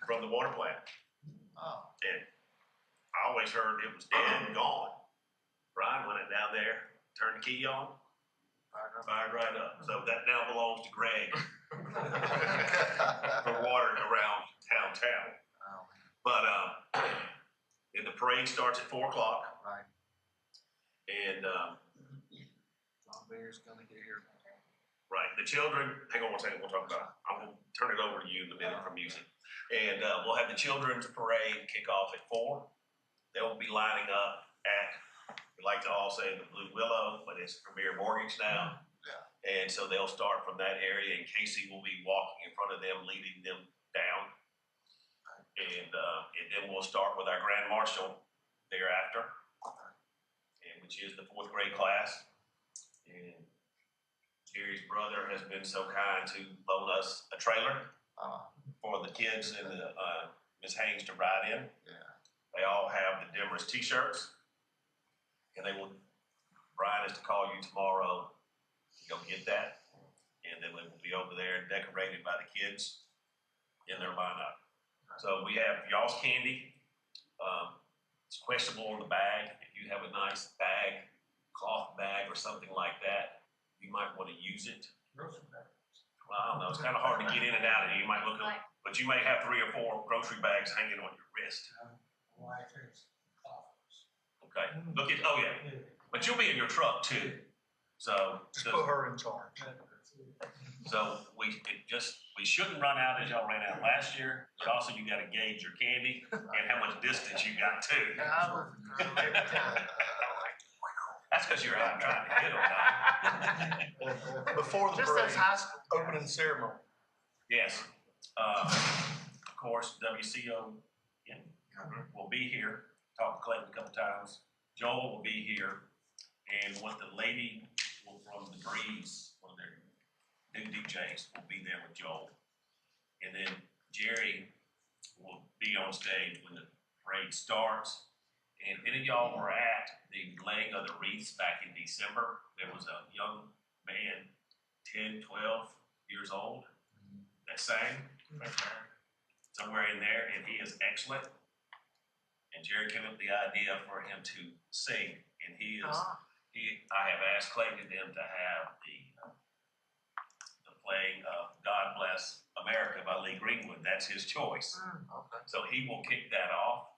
from the water plant.
Oh.
And I always heard it was dead and gone. Brian went down there, turned the key on, fired right up. So that now belongs to Greg for water around downtown. But and the parade starts at 4 o'clock.
Right.
And
John Bear's gonna get here.
right, the children. Hang on one second. We'll talk about. I'm gonna turn it over to you in a minute for music. And we'll have the children's parade kick off at 4. They'll be lining up at, we like to all say the Blue Willow, but it's Premier Mortgage now. And so they'll start from that area, and Casey will be walking in front of them, leading them down. And then we'll start with our Grand Marshal thereafter, and which is the 4th grade class. And Jerry's brother has been so kind to loan us a trailer for the kids and the Miss Haynes to ride in. They all have the Demorest t-shirts, and they will. Brian is to call you tomorrow to go get that, and then they will be over there and decorated by the kids in their lineup. So we have y'all's candy. It's questionable on the bag. If you have a nice bag, cloth bag or something like that, you might want to use it. Well, I don't know. It's kind of hard to get in and out of it. You might look up, but you may have 3 or 4 grocery bags hanging on your wrist. Okay. Look at. Oh yeah. But you'll be in your truck too. So
Just put her in charge.
So we shouldn't run out as y'all ran out last year, but also you gotta gauge your candy and how much distance you got too. That's because you're out trying to hit them.
Before the
Just
parade,
as high school.
opening ceremony.
Yes. Of course, WCO will be here. Talked to Clayton a couple times. Joel will be here. And what the lady from the Breeze, one of their new DJs, will be there with Joel. And then Jerry will be on stage when the parade starts. And if any of y'all were at the laying of the wreaths back in December, there was a young man, 10, 12 years old, that sang somewhere in there, and he is excellent. And Jerry came up with the idea for him to sing, and I have asked Clayton and them to have the playing of God Bless America by Lee Greenwood. That's his choice.
Okay.
So he will kick that off.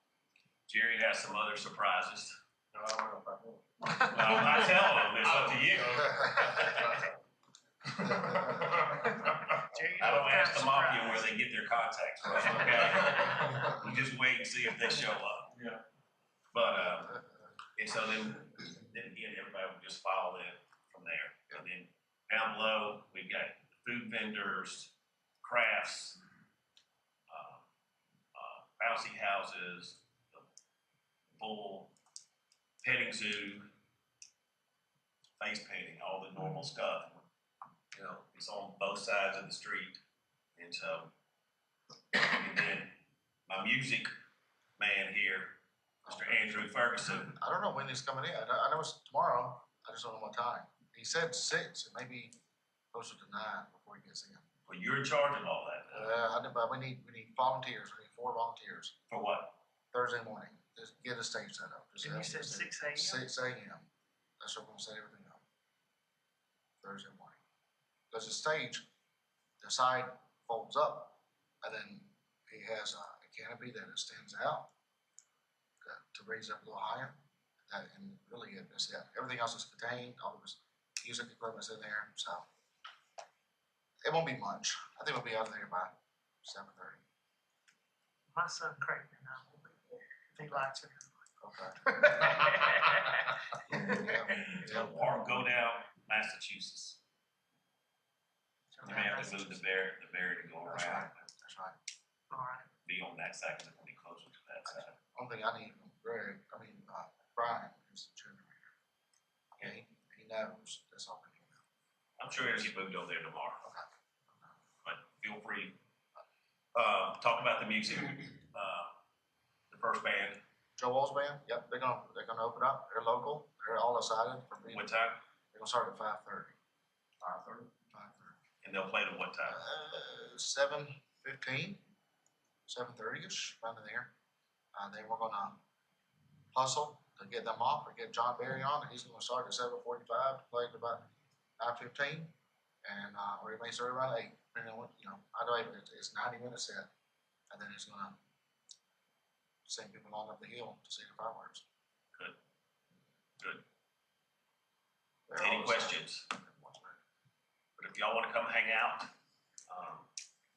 Jerry has some other surprises. Well, I'm not telling them, it's up to you. I don't ask the mafia where they get their contacts from, okay? We just wait and see if they show up.
Yeah.
But, and so then again, everybody will just follow in from there. And then down below, we've got food vendors, crafts, bouncy houses, bull, petting zoo,
face painting, all the normal stuff. You know, it's on both sides of the street. And so, and then my music man here, Mr. Andrew Ferguson,
I don't know when he's coming in. I know it's tomorrow. I just don't know what time. He said 6, it may be closer to 9 before he gets in.
well, you're in charge of all that.
I know, but we need volunteers. We need 4 volunteers
For what?
Thursday morning. Just get a stage set up. Just
And you
have
said
the
6
stage-
a.m.?
6 a.m. That's what we're gonna set everything up. Thursday morning. Because the stage, the side folds up, and then he has a canopy that extends out to raise up a little higher. That, and really, that's it. Everything else is contained. All of his music equipment's in there, so it won't be much. I think we'll be out of there by 7:30.
My son Creighton and I will be there, if he likes it.
Okay.
So, or go down Massachusetts. You may have to move the bear to go
That's right.
around,
That's right.
All right.
be on that side, because it's gonna be closer to that side.
One thing I need from Brian is the generator. Okay, he knows. That's all we need to know.
I'm sure he'll get moved over there tomorrow,
Okay.
but feel free. Talk about the music, the first band,
Joe Wall's band. Yep, they're gonna open up. They're local. They're all excited for being.
what time?
They're gonna start at 5:30.
5:30.
5:30.
And they'll play to what time?
7:15, 7:30ish, around in there. Then we're gonna hustle to get them off or get John Barry on. He's gonna start at 7:45 to play at about 9:15, and or he may start around 8. Depending on what I know it's 90-minute set, and then he's gonna send people on up the hill to see the fireworks.
Good. Good.
They're
Any
all
questions? But if y'all wanna come hang out,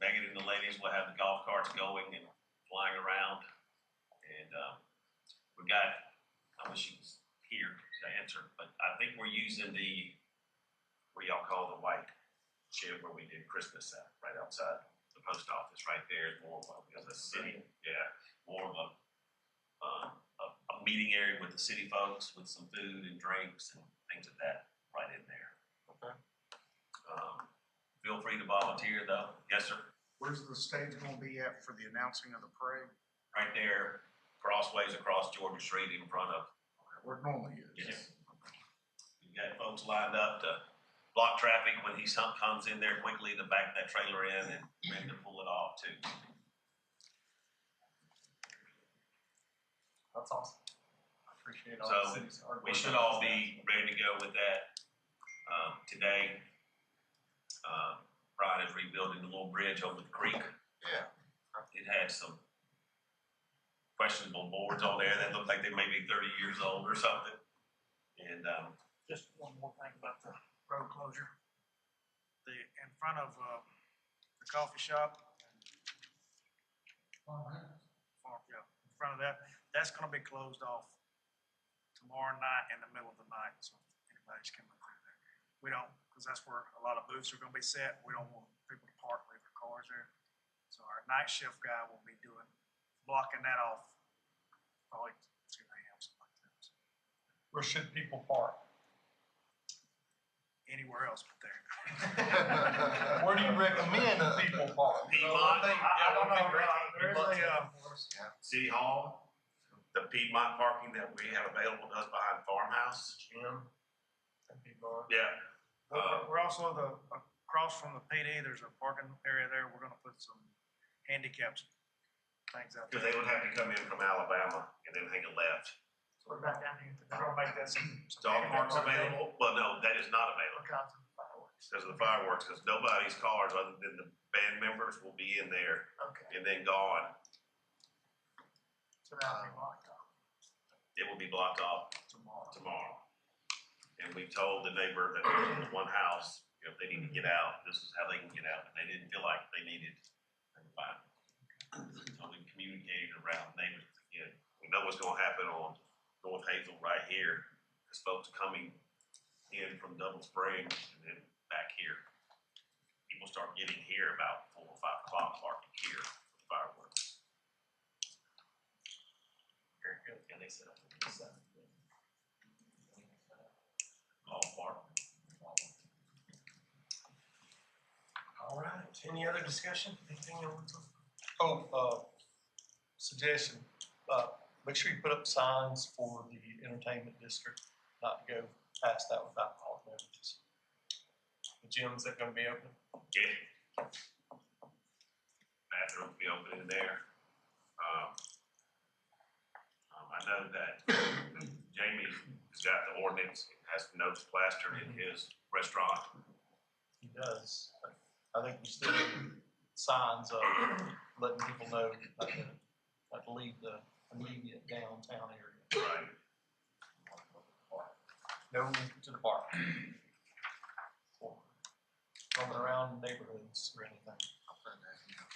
Megan and the ladies will have the golf carts going and flying around. And, we got, I wish he was here to answer, but I think we're using what y'all call the white shed where we did Christmas at, right outside the post office, right there is more of a city, more of a meeting area with the city folks with some food and drinks and things of that right in there.
Okay.
Feel free to volunteer though. Yes, sir.
Where's the stage gonna be at for the announcing of the parade?
Right there, crossways across Georgia Street in front of.
Where it normally is?
Yes. You got folks lined up to block traffic when he comes in there quickly to back that trailer in and ready to pull it off too.
That's awesome. I appreciate all
So,
the city's hard work.
We should all be ready to go with that. Today, Brian is rebuilding the little bridge over the creek.
Yeah.
It had some questionable boards on there that look like they may be 30 years old or something. And,
Just one more thing about the road closure. In front of, the coffee shop, in front of that, that's gonna be closed off tomorrow night in the middle of the night, so anybody's coming through there. We don't, cause that's where a lot of booths are gonna be set, we don't want people to park, leave their cars there. So our night shift guy will be blocking that off, probably 2 a.m., something like that. So
Where should people park?
anywhere else but there.
Where do you recommend people park?
Piedmont,
I don't know, there's
City Hall, the Piedmont parking that we have available to us behind Farmhouse. Yeah.
we're also across from the PD, there's a parking area there, we're gonna put some handicaps things out
Because
there.
they would have to come in from Alabama and then take a left.
We're back down here today.
We're gonna make that some.
Dog parks available? Well, no, that is not available
Because of the fireworks.
because of the fireworks, because nobody's cars other than the band members will be in there
Okay,
and then gone.
so that'll be locked up
It will be blocked off
tomorrow.
tomorrow. And we told the neighbor that there's one house, if they need to get out, this is how they can get out. And they didn't feel like they needed, they were fine. So we communicated around neighbors again. We know what's gonna happen on North Hazel right here, because folks coming in from Double Spring and then back here. People start getting here about 4 or 5 o'clock, parking here for the fireworks. Very good. And they set up. All park.
Any other discussion? Anything you want to?
Suggestion, make sure you put up signs for the entertainment district, not to go past that without alcoholic beverages.
The gym's that gonna be open?
Yeah. Bathroom will be open in there. I know that Jamie has got the ordinance, has notes plastered in his restaurant.
He does, but I think we still need signs up, letting people know not to leave the immediate downtown area.
Right.
No to the park. Or roaming around neighborhoods or anything.
I'll put that, yeah.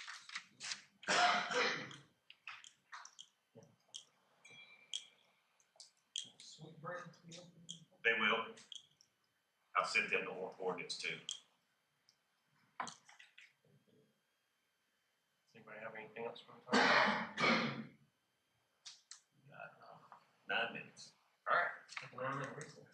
Sweet bread to be open.
They will. I've sent them the ordinance too.
Does anybody have anything else for the time?
Got 9 minutes.
All right. Take a 9-minute recess.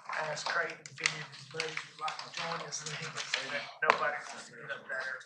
I asked Creighton if any of his buddies would like to join us, and he said, nobody wants to get up there.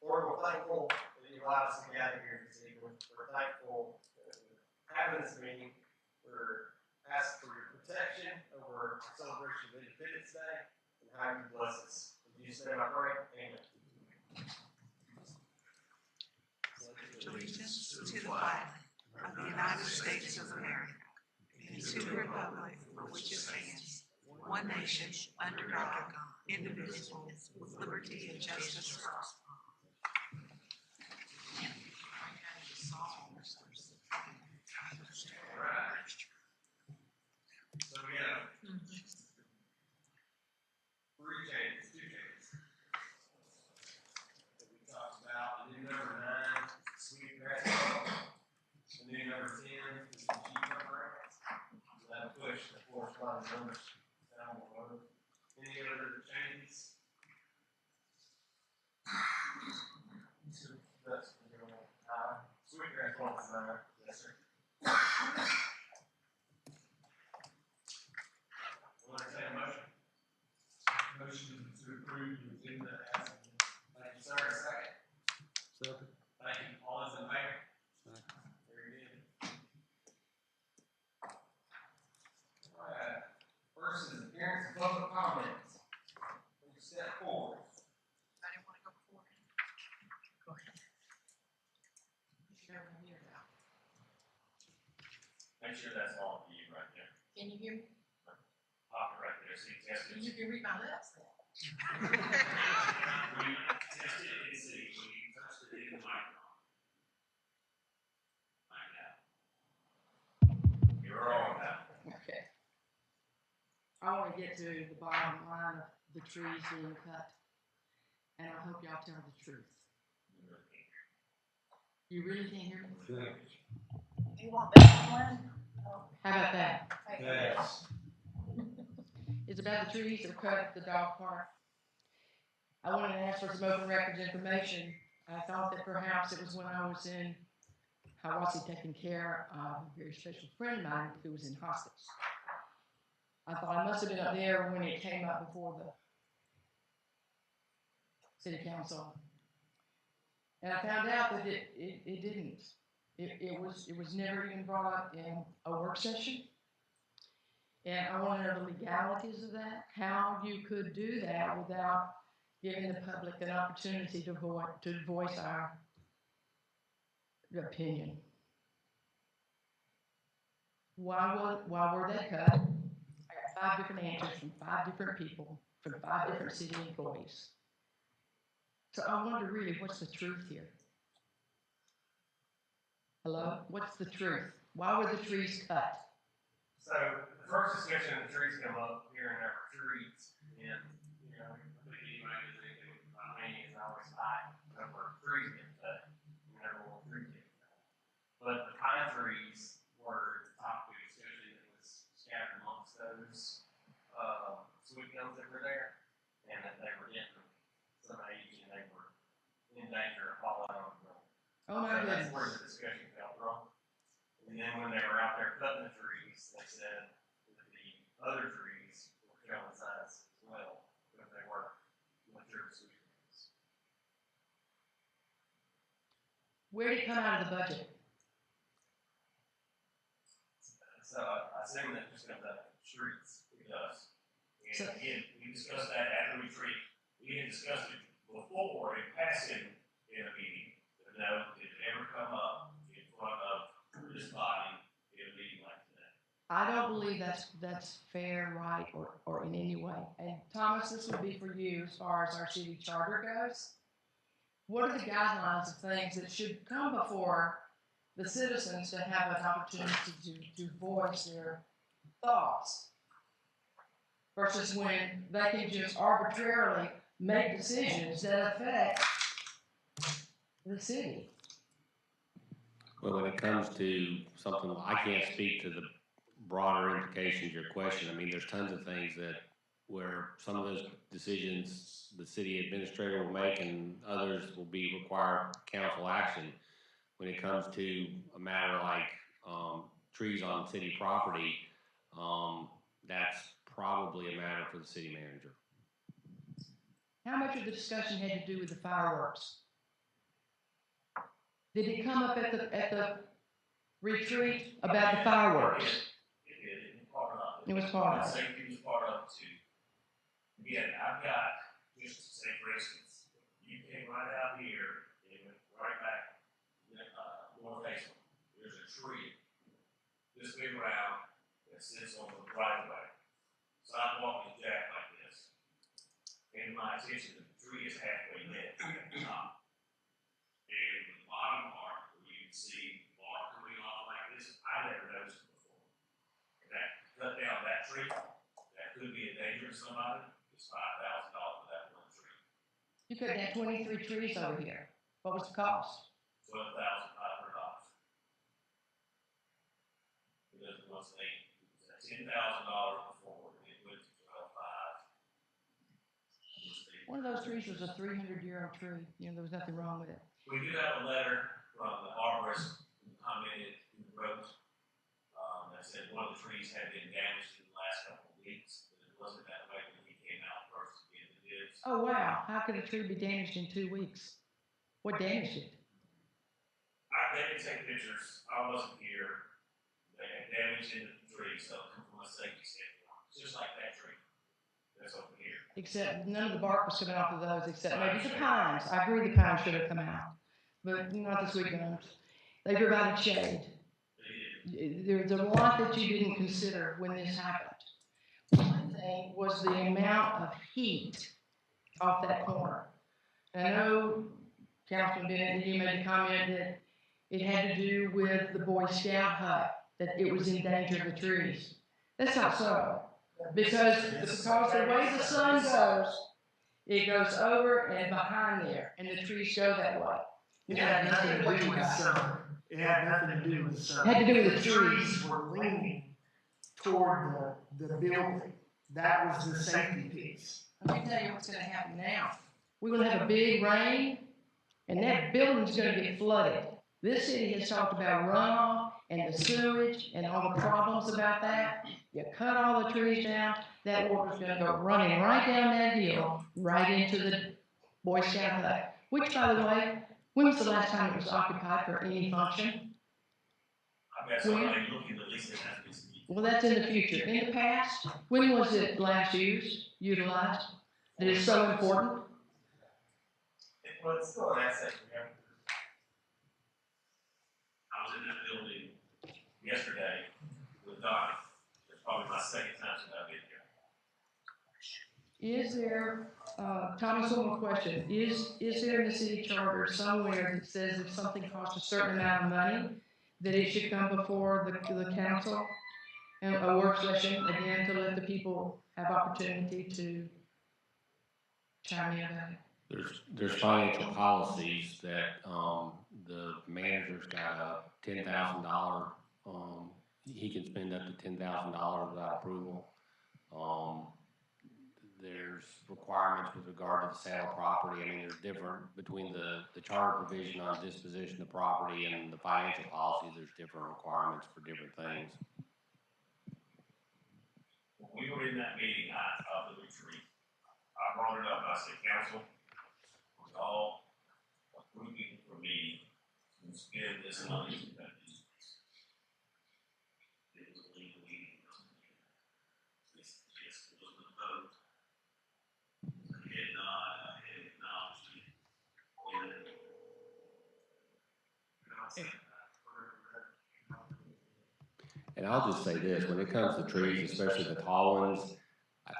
Lord, we're thankful that you allowed us to gather here this evening. We're thankful for having this meeting. We're asking for your protection over our celebration of Independence Day and how you bless us. In Jesus' name I pray, amen.
Allegiance to the flag of the United States of America and to the republic for which it stands, one nation, under God, indivisible, with liberty and justice for all.
So we have three changes, two changes. That we talked about, the new number 9, sweet grass law. The new number 10 is the G number. So that'll push the corresponding numbers down below. Any other changes? That's sweet grass law is 9. Yes, sir. We'll entertain a motion. Motion to approve the agenda as amended. Thank you, sir. Second.
Second.
Thank you. All those in favor? Very good. All right. First is appearance of public comments. Please step forward.
I didn't want to go before. Go ahead. You should have my ear out.
Make sure that's on you right there.
Can you hear me?
Pop it right there, see, test it.
You can read my lips then.
We test it and see, when you touch the hidden microphone. Find out. You're on now.
Okay. I want to get to the bottom line of the trees being cut, and I hope y'all tell the truth. You really can't hear me?
Do you want that one?
How about that?
Yes.
It's about the trees that were cut at the dog park. I wanted to ask for some open records information. I thought that perhaps it was when I was in Hiawassee taking care of a very special friend of mine who was in hospice. I thought I must have been up there when it came up before the city council. And I found out that it didn't. It was never even brought up in a work session. And I want to know the legalities of that, how you could do that without giving the public an opportunity to voice our opinion. Why were they cut? I got 5 different answers from 5 different people, from 5 different city employees. So I wonder really, what's the truth here? Hello? What's the truth? Why were the trees cut?
So the first discussion of the trees come up here in our retreats, and I think anybody does anything about me is always high. Number 3 get cut, number 3 get cut. But the pine trees were the topic of discussion that was scattered amongst those sweet gums that were there, and that they were getting some age and they were in danger of falling on the ground.
Oh my goodness.
That's where the discussion felt wrong. And then when they were out there cutting the trees, they said that the other trees were showing signs as well, but they were mature sweet trees.
Where did it come out of the budget?
So I assume that just comes out of the streets.
It does. And
So-
again, we discussed that at the retreat. We had discussed it before in passing in a meeting, but no, did it ever come up in front of this body in a meeting like that?
I don't believe that's fair, right, or in any way. And Thomas, this would be for you as far as our city charter goes. What are the guidelines of things that should come before the citizens to have an opportunity to voice their thoughts versus when they can just arbitrarily make decisions that affect the city.
Well, when it comes to something, I can't speak to the broader implications of your question. I mean, there's tons of things that where some of those decisions the city administrator will make and others will be required council action. When it comes to a matter like trees on city property, that's probably a matter for the city manager.
How much of the discussion had to do with the fireworks? Did it come up at the retreat about the fireworks?
It was part of it.
It was part of it.
Safety was part of it too. Again, I've got, just to say for instance, you came right out here, and went right back, north basement. There's a tree, this big round, that sits on the right of way. Sidewalk is jacked like this. And my attention, the tree is halfway dead at the top. And the bottom part, where you can see bark coming off like this, I never noticed it before. If that cut down that tree, that could be a danger to somebody, it's $5,000 for that one tree.
You cut down 23 trees over here. What was the cost?
$12,500. Because once they, it was at $10,000 before, it went to $12,500.
One of those trees was a 300-year-old tree. You know, there was nothing wrong with it.
We do have a letter from the arborist who commented, who wrote, that said one of the trees had been damaged in the last couple of weeks, but it wasn't that way when he came out first to get the bids.
Oh, wow. How could a tree be damaged in 2 weeks? What damaged it?
They didn't take pictures. I wasn't here. They had damage in the tree, so from a safety standpoint, it's just like that tree that's over here.
Except none of the bark was coming off of those, except maybe the pines. I agree the pines should have come out, but not the sweet gums. They provided shade. There's a lot that you didn't consider when this happened. One thing was the amount of heat off that corner. And I know, Councilman Bennett, you made a comment that it had to do with the Boy Scout hut, that it was in danger of the trees. That's not so. Because the way the sun goes, it goes over and behind there, and the trees go that way.
It had nothing to do with the sun. It had nothing to do with the sun.
Had to do with the
trees were leaning toward the building. That was the safety piece.
Let me tell you what's going to happen now. We're going to have a big rain, and that building's going to get flooded. This city has talked about runoff and the sewage and all the problems about that. You cut all the trees down, that water's going to go running right down that hill, right into the Boy Scout hut. Which, by the way, when was the last time it was occupied for any function?
I've got somebody looking at least it has been seen.
Well, that's in the future. In the past, when was it last utilized? That is so important?
Well, it's still an asset. I was in that building yesterday with Donnie. It's probably my second time since I've been here.
Is there, Thomas, one more question. Is there in the city charter somewhere that says if something costs a certain amount of money, that it should come before the council and a work session, again, to let the people have opportunity to chime in about it?
There's financial policies that the manager's got a $10,000. He can spend up to $10,000 without approval. There's requirements with regard to the sale of property. I mean, there's different between the charter provision on disposition of property and the financial policy. There's different requirements for different things.
When we were in that meeting of the retreat, I brought it up. I said, council, was all approving for me to spend this money to cut these trees. It was a legal meeting. It just was a vote. I had not acknowledged it.
And I'll just say this, when it comes to trees, especially the tall ones, I've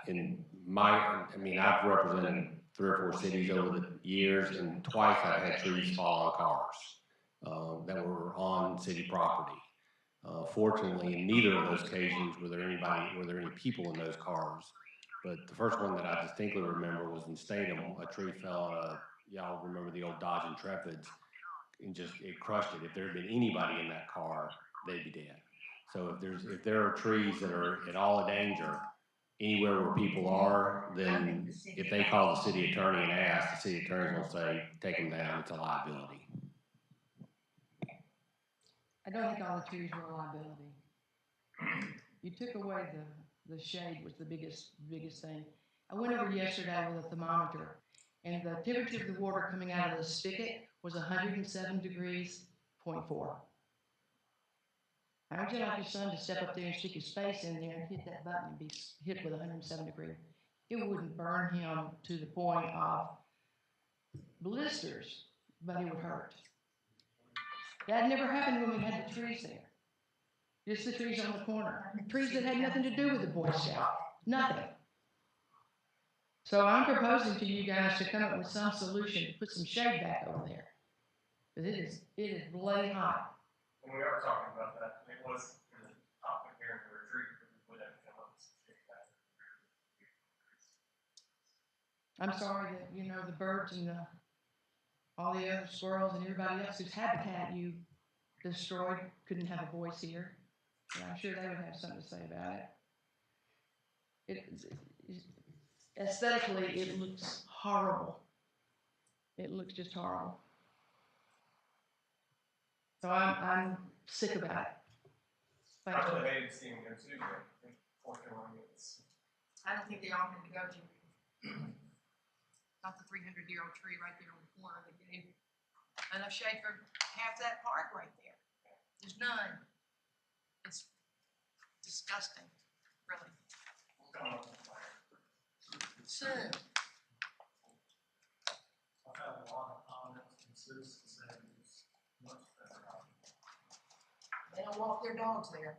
represented 3 or 4 cities over the years, and twice I've had trees fall on cars that were on city property. Fortunately, in neither of those occasions were there any people in those cars. But the first one that I distinctly remember was in Statham. A tree fell on y'all remember the old Dodge Intrepids, and just, it crushed it. If there had been anybody in that car, they'd be dead. So if there are trees that are at all a danger, anywhere where people are, then if they call the city attorney and ask, the city attorney's gonna say, take them down, it's a liability.
I don't think all the trees were a liability. You took away the shade was the biggest thing. I went over yesterday with a thermometer, and the temperature of the water coming out of the spigot was 107 degrees, 0.4. How would you like your son to step up there and stick his face in there and hit that button and be hit with 107 degrees? It wouldn't burn him to the point of blisters, but it would hurt. That never happened when we had the trees there. Just the trees on the corner. Trees that had nothing to do with the Boy Scout. Nothing. So I'm proposing to you guys to come up with some solution to put some shade back over there. Because it is bloody hot.
When we are talking about that, it was the topic here in the retreat, we would have to come up with some shit back.
I'm sorry that, you know, the birds and all the other squirrels and everybody else whose habitat you destroyed couldn't have a voice here. And I'm sure they would have something to say about it. Aesthetically, it looks horrible. It looks just horrible. So I'm sick about it.
I really hated seeing them too, but unfortunately,
I don't think they all need to go to. Not the 300-year-old tree right there on the corner that gave enough shade for half that park right there. There's none. It's disgusting, really. So,
I've had a lot of comments from citizens saying it's much better.
they don't walk their dogs there.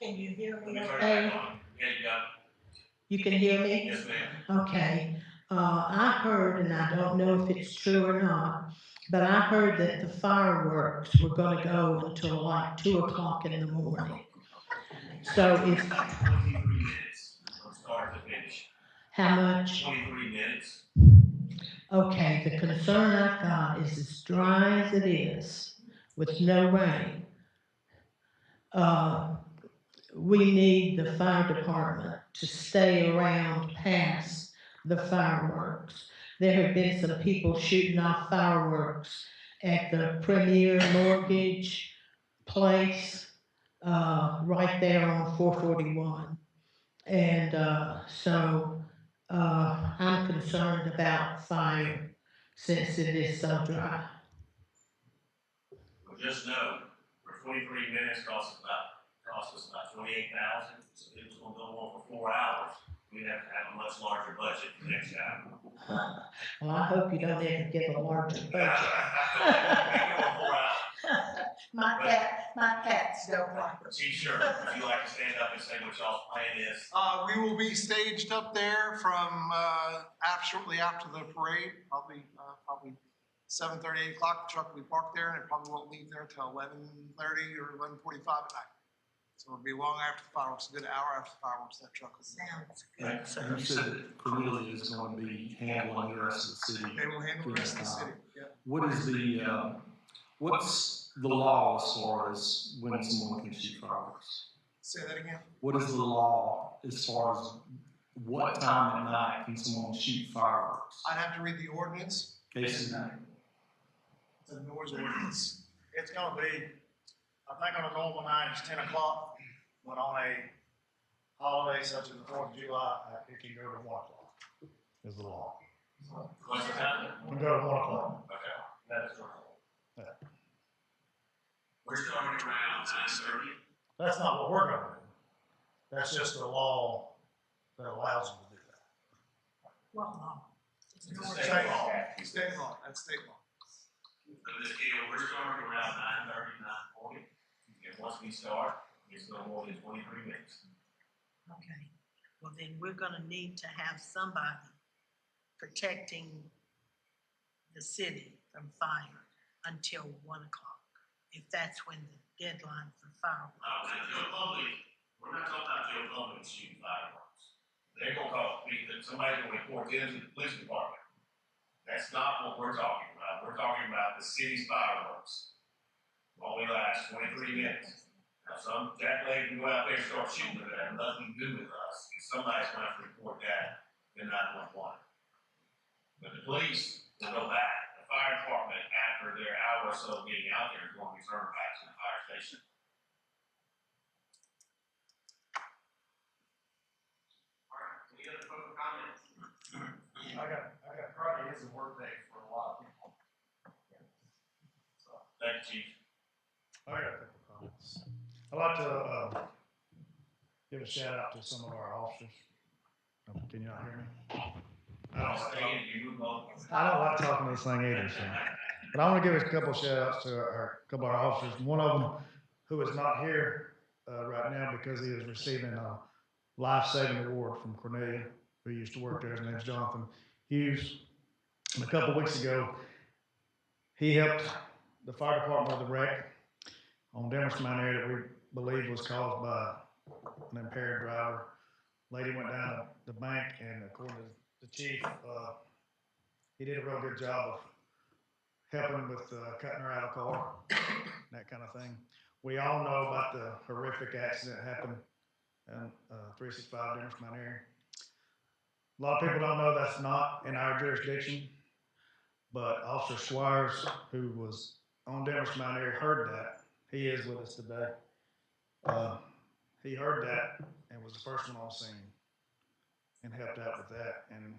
Can you hear me
Yeah,
okay?
you got
You can hear me?
Yes, ma'am.
Okay. I heard, and I don't know if it's true or not, but I heard that the fireworks were gonna go until like 2 o'clock in the morning. So if,
23 minutes from start to finish.
how much?
23 minutes.
Okay, the concern I've got is as dry as it is, with no rain. We need the fire department to stay around past the fireworks. There have been some people shooting off fireworks at the Premier Mortgage place, right there on 441. And I'm concerned about fire since it is so dry.
Well, just know, for 23 minutes cost us about 28,000. So if it was gonna go on for 4 hours, we'd have to have a much larger budget for next time.
Well, I hope you don't ever get a larger budget. My cats don't like it.
Chief, sure, would you like to stand up and say what y'all's plan is?
We will be staged up there from, shortly after the parade, probably 7:30, 8 o'clock. The truck will be parked there, and it probably won't leave there till 11:30 or 11:45 at night. So it'll be long after the fireworks, a good hour after the fireworks, that truck will be there.
Sounds good.
You said that Cornelia is going to be handling the rest of the city.
They will handle the rest of the city, yeah.
What is what's the law as far as when someone can shoot fireworks?
Say that again?
What is the law as far as what time at night can someone shoot fireworks?
I'd have to read the ordinance.
Casey?
It's a noise ordinance.
It's gonna be, I think on a normal night, it's 10 o'clock, but on a holiday such as the 4th of July, it can go to 1 o'clock, is the law.
What's the time?
It can go to 1 o'clock.
Okay.
That is right.
We're starting around 9:30.
That's not what we're gonna do. That's just the law that allows them to do that.
What law?
It's a state law.
State law, that's state law.
For this deal, we're starting around 9:30, 9:40. And once we start, it's no more than 23 minutes.
Okay, well then we're gonna need to have somebody protecting the city from fire until 1 o'clock, if that's when the deadline for fireworks.
Joe Public, we're not talking about Joe Public shooting fireworks. They're gonna call, somebody's gonna report this to the police department.
That's not what we're talking about. We're talking about the city's fireworks. Only lasts 23 minutes. Now, some jacklady can go out there and start shooting, but that has nothing to do with us. If somebody's going to have to report that, then 911. But the police will go back. The fire department, after their hour or so of being out there, is going to return back to the fire station.
All right, any other public comments?
I got Friday is a work day for a lot of people. So,
Thank you, Chief.
I got a couple comments. I'd like to give a shout out to some of our officers. Can you not hear me? I don't like talking this thing either, so. But I want to give a couple of shout outs to our couple of our officers. One of them who is not here right now because he is receiving a life-saving award from Cornelia, who used to work there. His name's Jonathan Hughes. And a couple of weeks ago, he helped the fire department with a wreck on Demorest area that we believe was caused by an impaired driver. Lady went down the bank, and according to the chief, he did a real good job of helping with cutting her out of the car, that kind of thing. We all know about the horrific accident that happened in 365 Demorest area. A lot of people don't know that's not in our jurisdiction, but Officer Squires, who was on Demorest area, heard that. He is with us today. He heard that and was the first one on scene and helped out with that. And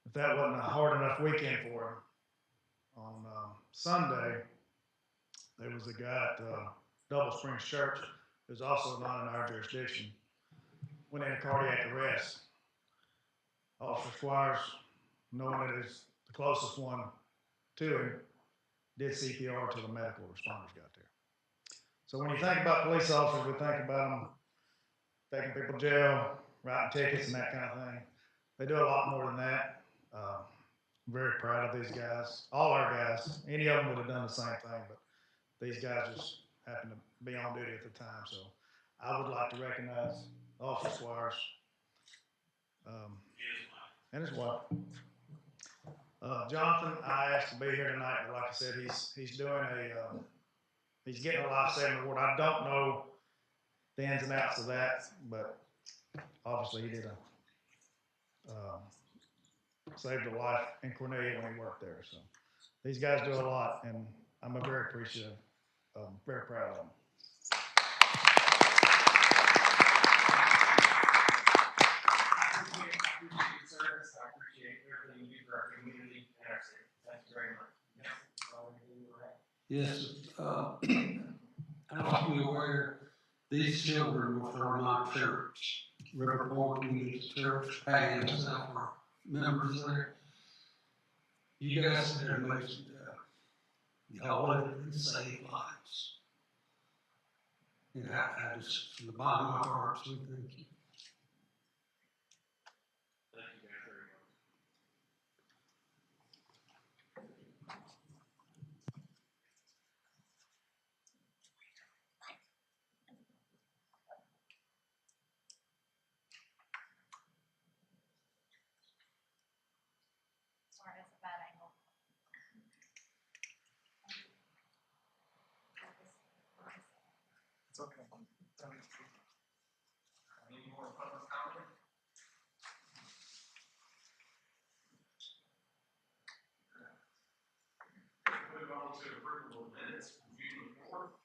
if that wasn't a hard enough weekend for him, on Sunday, there was a guy at Double Springs Church, who's also not in our jurisdiction, went into cardiac arrest. Officer Squires, knowing that he's the closest one to him, did CPR till the medical responders got there. So when you think about police officers, we think about them taking people to jail, writing tickets and that kind of thing. They do a lot more than that. Very proud of these guys, all our guys. Any of them would have done the same thing, but these guys just happened to be on duty at the time. So I would like to recognize Officer Squires and his wife. Jonathan, I asked to be here tonight, but like I said, he's doing he's getting a life-saving award. I don't know the ins and outs of that, but obviously he did saved a life in Cornelia when he worked there. So these guys do a lot, and I'm very appreciative of them, very proud of them.
I appreciate your service. I appreciate everything you do for our community and our city. Thank you very much.
Yes, I don't know if you're aware, these children were from our church, River Point Community Church, Patty and myself were members there. You guys did an amazing job. Y'all literally saved lives. And I just, from the bottom of my heart, so thank you.
Thank you guys very much.
Sorry, that's a bad angle.
It's okay.
Any more public comment? Move on to approval of minutes from June the 4th.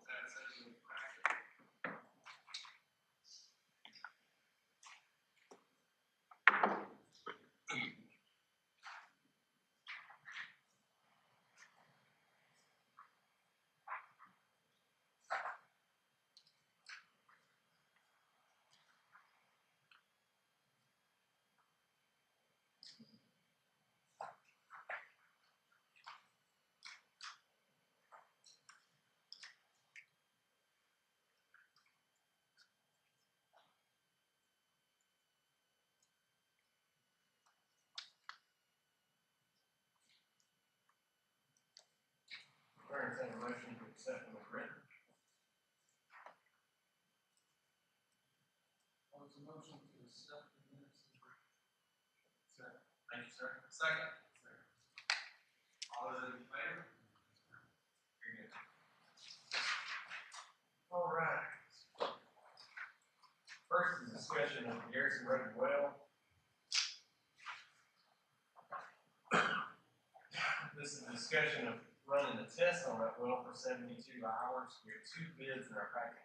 That session is back. Entertain a motion to accept them as written.
What's the motion to accept the minutes as written?
Thank you, sir. Second. All those in favor? Very good. All right. First is discussion of Garrison Road well. This is a discussion of running a test on that well for 72 hours. We have two bids in our packet,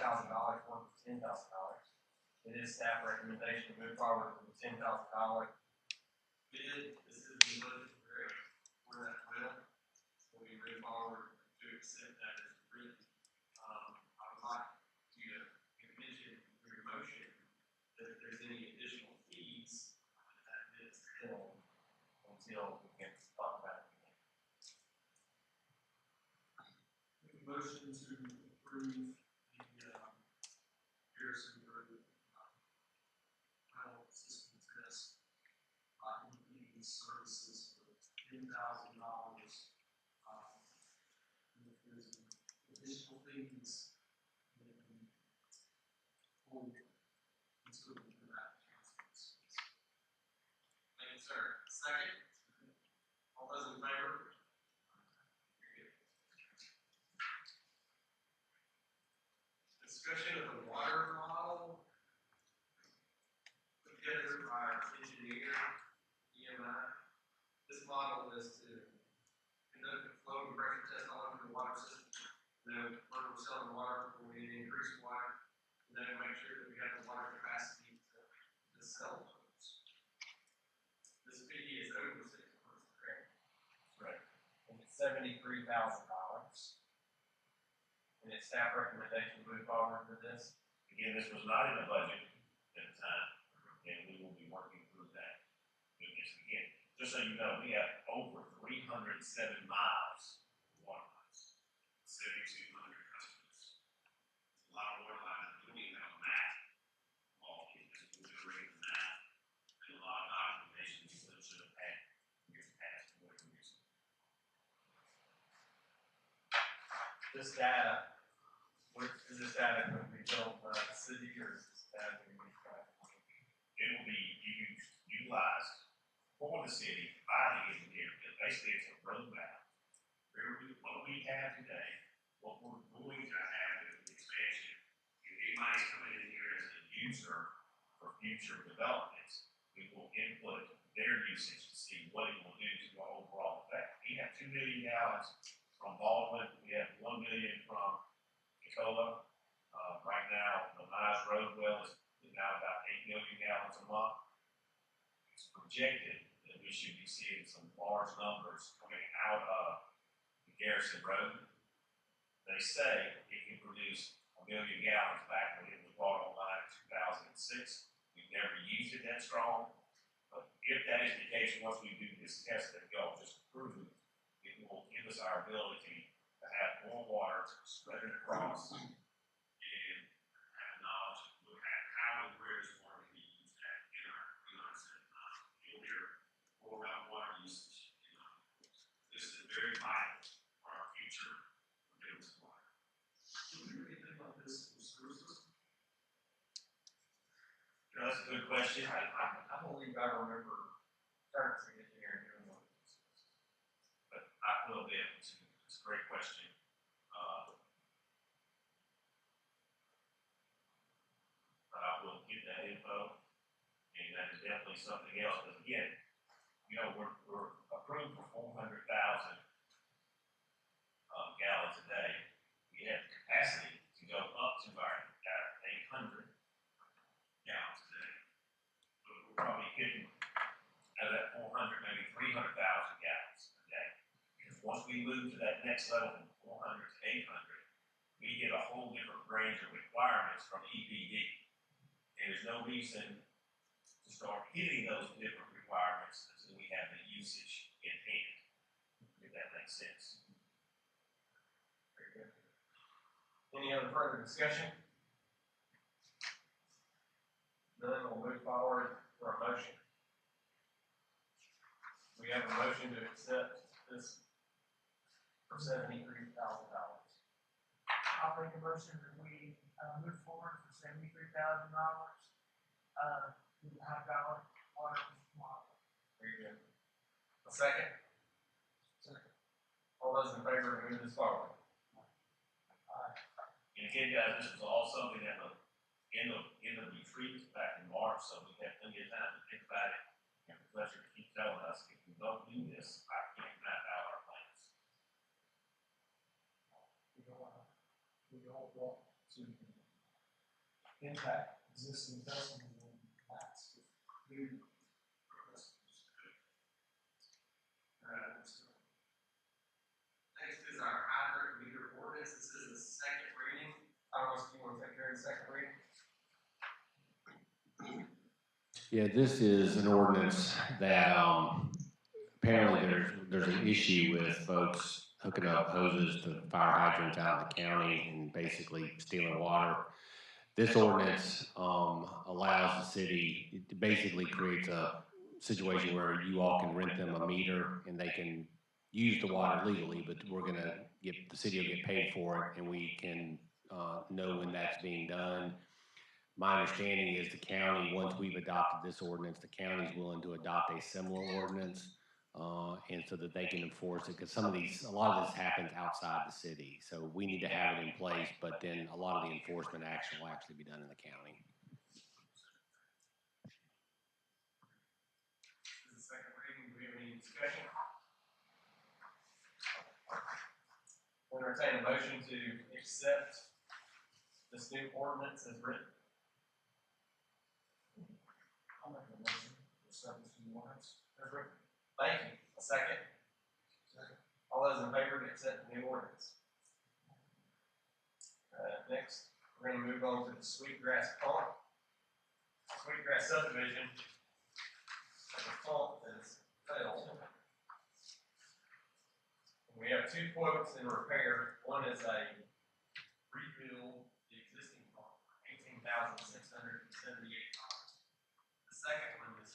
$15,000, one for $10,000. It is staff recommendation to move forward with the $10,000 bid. This is the budget for that well. So we move forward to accept that as written. I would like you to mention in your motion that if there's any additional fees, that bid's held until we can talk about it again.
Motion to approve the, Garrison Road, well system test, EPD services for $10,000. If there's additional fees, then hold until we come back to council.
Thank you, sir. Second? All those in favor? Discussion of the water model put together by our engineer, EMI. This model is to conduct a flow and pressure test all over the water system. Where we're selling water, where we need to increase water, and then make sure that we have the water capacity to sell those. This fee is over 6 months, correct?
Right.
And it's $73,000. And it's staff recommendation to move forward with this.
Again, this was not in the budget at the time, and we will be working through that. Again, just so you know, we have over 307 miles of water lines, 7,200 customers. It's a lot of water lines. We don't even have a map. All these people generating the map, and a lot of documentation that should have had years past.
This data, is this data going to be built by the city or is this data going to be private?
It will be utilized for the city by the engineer. Basically, it's a roadmap. What we have today, what we're going to have with the expansion, if anybody's coming in here as a user for future developments, we will input their usage to see what it will do to the overall effect. We have 2 million gallons from Baldwin. We have 1 million from Tacoma. Right now, the Miles Road well is now about 8 million gallons a month. It's projected that we should be seeing some large numbers coming out of the Garrison Road. They say it can produce 1 million gallons back when it was brought online in 2006. We've never used it that strong. But if that is the case, once we do this test that y'all just approved, it will give us our ability to have more water spread across and have knowledge of look at how and where this water can be used at in our city. You'll hear more about water usage. This is very vital for our future renewable water.
Do we hear anything about this from services?
That's a good question.
I believe I remember Turk's engineering doing one of these.
But I will be able to. It's a great question. But I will get that info, and that is definitely something else. Because again, you know, we're approved for 400,000 gallons a day. We have capacity to go up to our 800 gallons a day. But we're probably getting out of that 400, maybe 300,000 gallons a day. Because once we move to that next level from 400 to 800, we get a whole different range of requirements from EPD. And there's no reason to start hitting those different requirements until we have the usage in hand, if that makes sense.
Very good. Any other further discussion? None, we'll move forward for a motion. We have a motion to accept this for $73,000.
I'll make a motion that we move forward for $73,000 with the high dollar water model.
Very good. A second? All those in favor of moving this forward?
And again, guys, this was all something that was in the retreat back in March, so we have plenty of time to think about it. And the pleasure to keep telling us, if we don't do this, I can't map out our plans.
We don't want to impact existing customers when that's new customers.
Next is our hydrant meter ordinance. This is the second reading. Thomas, do you want to take care of the second reading?
Yeah, this is an ordinance that, apparently there's an issue with folks hooking up hoses to fire hydrants out in the county and basically stealing water. This ordinance, allows the city, it basically creates a situation where you all can rent them a meter and they can use the water legally, but the city will get paid for it, and we can, know when that's being done. My understanding is the county, once we've adopted this ordinance, the county's willing to adopt a similar ordinance, and so that they can enforce it, because a lot of this happens outside the city, so we need to have it in place, but then a lot of the enforcement action will actually be done in the county.
This is the second reading. Do we have any discussion? We'll entertain a motion to accept this new ordinance as written.
I'll make a motion to accept this new ordinance as written.
Thank you. A second.
Second.
All those in favor to accept the new ordinance? Next, we're going to move on to the Sweetgrass Pump. Sweetgrass subdivision. The pump has failed. We have two quotes in repair. One is a rebuild the existing pump for $18,678. The second one is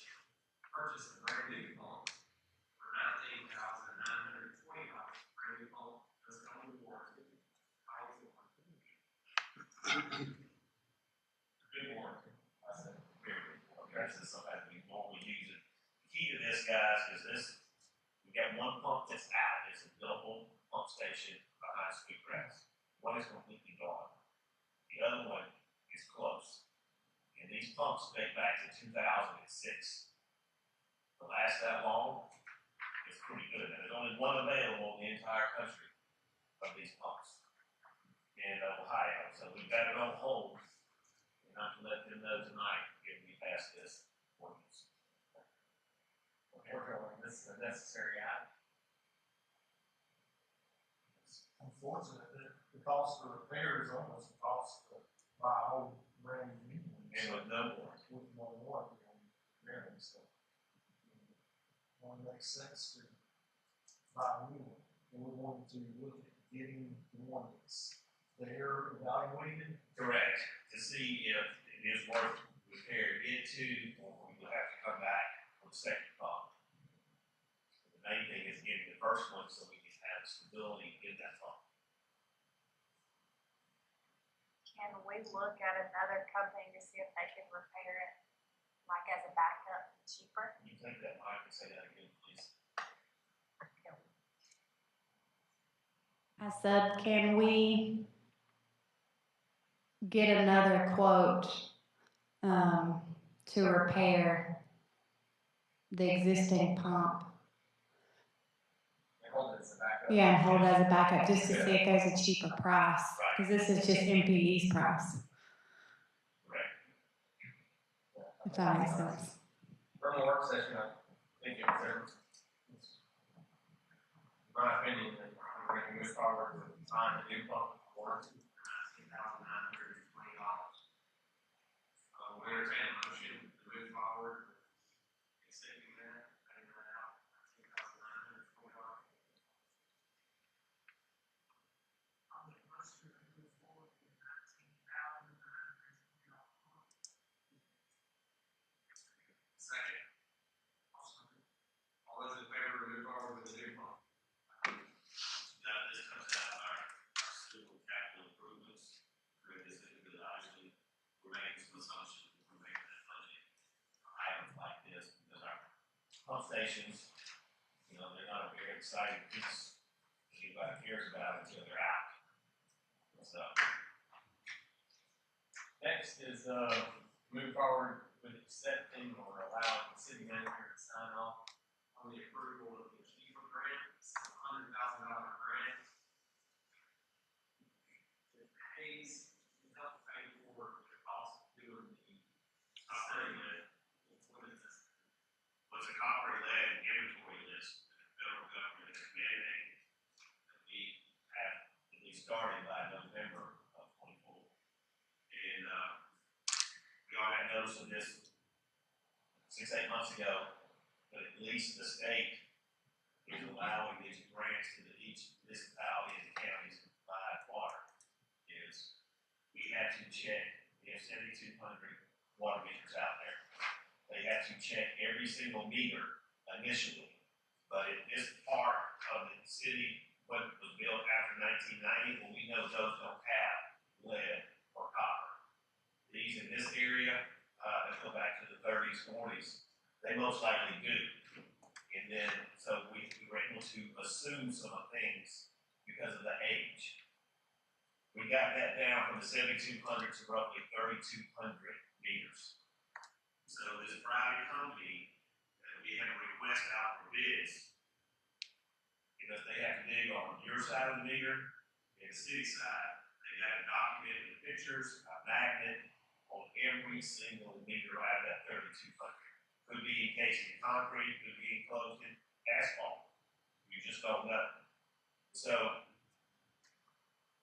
purchase a brand new pump for $19,920. Brand new pump does come with warranty. Good warranty. I said, very good.
Okay, this is something that we normally use it. The key to this, guys, is this. We got one pump that's out. It's a double pump station behind Sweetgrass. One is completely gone. The other one is close. And these pumps date back to 2006. To last that long, it's pretty good. And there's only one available in the entire country of these pumps in Ohio. So we've got it on hold. And I'm to let them know tonight if we pass this ordinance.
Unfortunately, this is a necessary item.
It's unfortunate that the cost of repair is almost the cost of buy a whole brand new one.
And with no warranty.
With no warranty on repairing, so. It makes sense to buy a new one, and we wanted to look at getting the one that's there evaluated.
Correct. To see if it is worth repairing it to, or we will have to come back with a second pump. The main thing is getting the first one so we can have stability in that pump.
Can we look at another company to see if they can repair it, like as a backup, cheaper?
You take that mic and say that again, please.
I said, can we get another quote to repair the existing pump?
And hold it as a backup.
Yeah, and hold it as a backup just to see if there's a cheaper price, because this is just MPE's price, if that makes sense.
From the work session, I think it was there. In my opinion, that we're going to move forward with buying a new pump for $19,920. We entertain a motion to move forward, accepting that, paying that out, $19,920. Second. All those in favor to move forward with the new pump?
Now, this comes out of our school capital improvements. Obviously, we're making some assumptions when we're making that budget. Items like this, because our pump stations, they're not a very exciting piece. anybody cares about until they're out. So.
Next is, move forward with accepting or allowing the city manager to sign off on the approval of the Keeper grant. It's a $100,000 grant. It pays, it helps pay for the cost of doing the study. What is this?
Was a copper-lead inventory list that the federal government has mandated that we have at least started by November of 24. And, we all got notice of this 6-8 months ago, but at least the state is allowing these grants to each municipality and counties to provide water. Is we had to check, we have 7,200 water meters out there. They had to check every single meter initially, but in this part of the city, what was built after 1990, well, we know those don't have lead or copper. These in this area, that go back to the 30s, 40s, they most likely do. And then, so we were able to assume some of things because of the age. We got that down from the 7,200 to roughly 3,200 meters. So this private company, we had to request out for bids because they have to dig on your side of the meter and the city side. They got to document the pictures, a magnet on every single meter out of that 3,200. Could be encased in concrete, could be enclosed in asphalt. You just don't know. So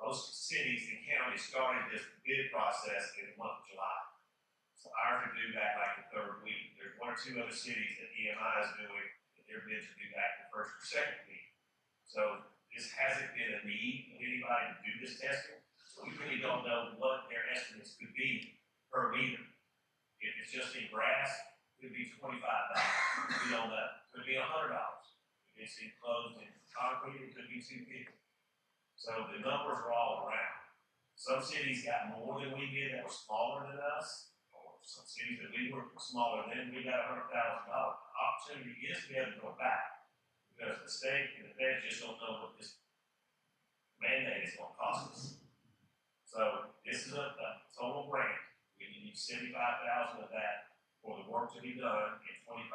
most cities and counties started this bid process in the month of July. So ours are due back like the third week. There's 1 or 2 other cities that EMI is doing, and their bids are due back the first or second week. So this hasn't been a need of anybody to do this testing. So we really don't know what their estimates could be per meter. If it's just in grass, it could be $25. We don't know. It could be $100. If it's enclosed in concrete, it could be $250. So the numbers are all around. Some cities got more than we did that were smaller than us. Some cities that we were smaller than, we got $100,000. Opportunity is to be able to go back because the state and the feds just don't know what this mandate is going to cost us. So this is a total grant. We need $75,000 of that for the work to be done and $25,000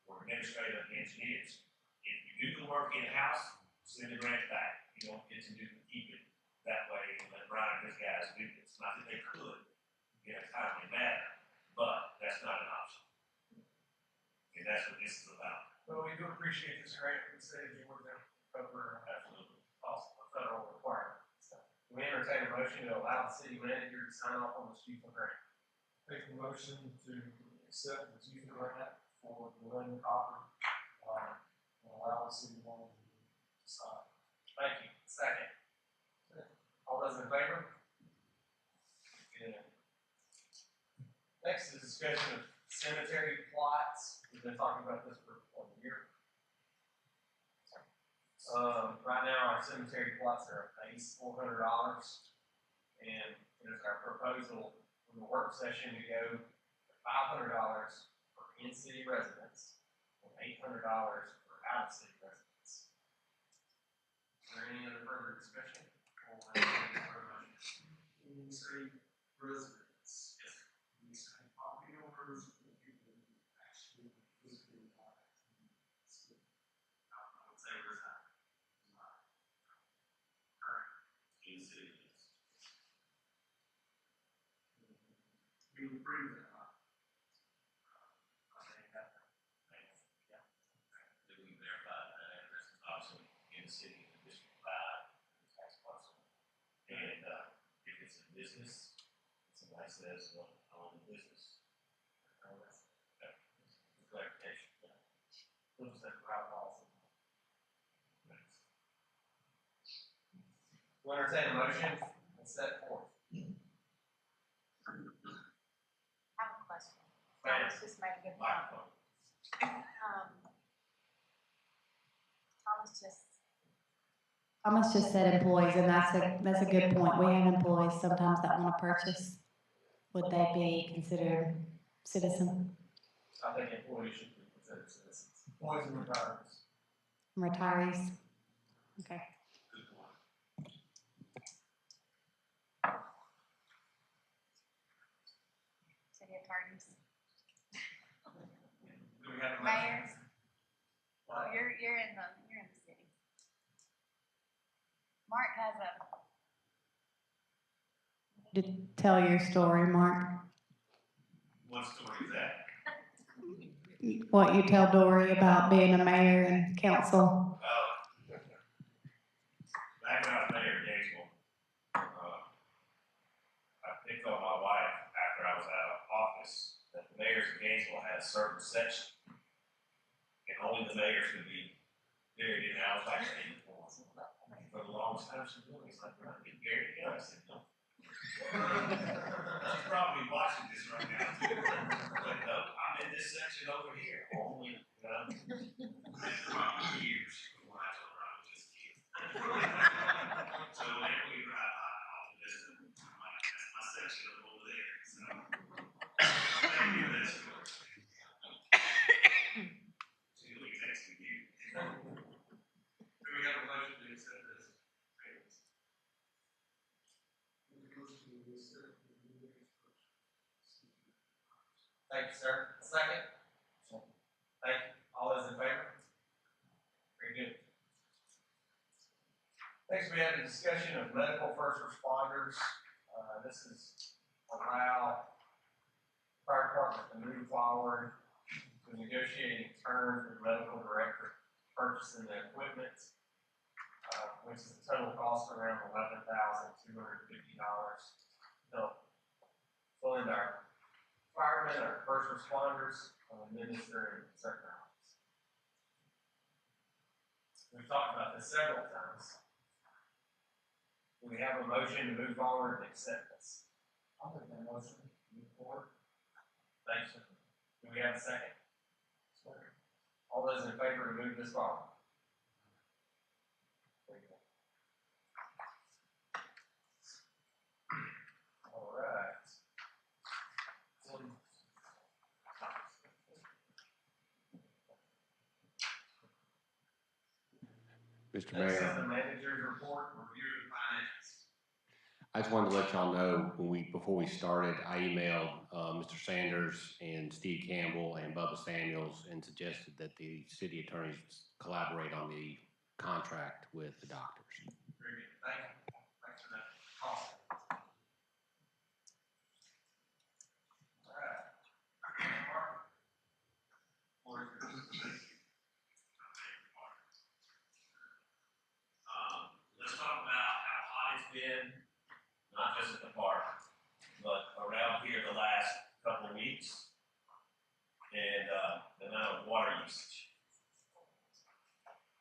for administrative engineers. If you do the work in-house, send the grant back. You don't get to keep it that way and let Brian and his guys do this. Not that they could in a timely manner, but that's not an option. And that's what this is about.
Well, we do appreciate this grant from the city of Georgia cover
Absolutely.
also a federal requirement. So we entertain a motion to allow the city manager to sign off on the Chief grant.
Make a motion to accept the Chief grant for the Lynn Copper, and allow the city manager to sign.
Thank you. Second. All those in favor? Good. Next is discussion of cemetery plots. We've been talking about this for a year. Right now, our cemetery plots are a base $400, and it is our proposal from the work session to go to $500 for in-city residents and $800 for out-of-city residents. Is there any other further discussion?
When you say residents, you say property owners, or people who actually physically buy it.
I would say reside. Current in the city.
You agree with that?
I think that, yeah. That we verify that address is also in the city in District 5, tax parcel. And, if it's a business, somebody says, well, I own a business. Clarification, yeah.
We'll just have to write policy. We'll entertain a motion and set forth.
I have a question. Thomas just made a good point.
Thomas just said employees, and that's a good point. We have employees sometimes that want to purchase. Would they be considered citizen?
I think employees should be considered citizens. Employees and retirees.
Retirees? Okay.
attorneys,
Do we have a motion?
mayors. Well, you're in the city. Mark has a,
To tell your story, Mark.
What story is that?
What you tell Dory about being a mayor and council.
Back when I was mayor of Gainesville, I picked on my wife after I was out of office that the mayors of Gainesville had a certain section, and only the mayors could be buried in the house like that. For the longest time, she was like, "I'm not getting buried." Yeah, I said, "No." She's probably watching this right now too. But no, I'm in this section over here. Only, probably years before I told her I was just a kid. So whenever we ride off the distance, I'm like, that's my section over there. So thank you for that story. She's really texting you.
Do we have a motion to accept this? Thank you, sir. Second? Thank you. All those in favor? Very good. Next, we have a discussion of medical first responders. This is allow fire department to move forward to negotiating terms with medical director purchasing the equipment, which is a total cost around $11,250. Help fund our firemen, our first responders, administering certain items. We've talked about this several times. Do we have a motion to move forward and accept this? I'll make that motion. Move forward. Thanks. Do we have a second? All those in favor to move this forward? All right.
Mr.
Next is
Mayor,
the manager's report, review of finance.
I just wanted to let y'all know before we started, I emailed Mr. Sanders and Steve Campbell and Bubba Samuels and suggested that the city attorneys collaborate on the contract with the doctors.
Very good. Thank you. Thanks for that. Awesome. All right. Mark. Floor is yours.
Let's talk about how hot it's been, not just at the park, but around here the last couple of weeks, and the amount of water usage.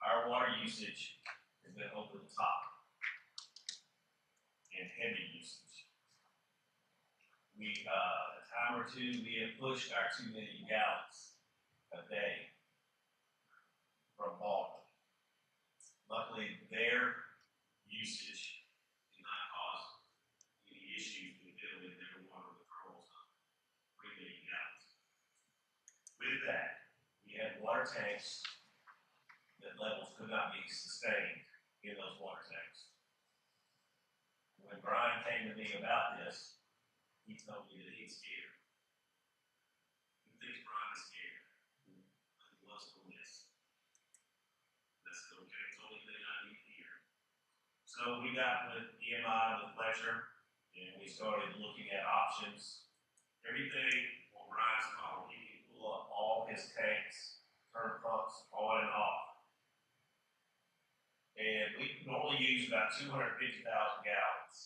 Our water usage has been over the top, and heavy usage. A time or two, we have pushed our 2 million gallons a day from Baldwin. Luckily, their usage did not cause any issues with dealing with their water withdrawals of 3 million gallons. With that, we had water tanks that levels could not be sustained in those water tanks. When Brian came to me about this, he told me that he's scared. He thinks Brian is scared. But he loves to miss. That's okay. It's the only thing I need to hear. So we got with EMI, with Fletcher, and we started looking at options. Everything on Brian's call, he can pull up all his tanks, turn pumps on and off. And we normally use about 250,000 gallons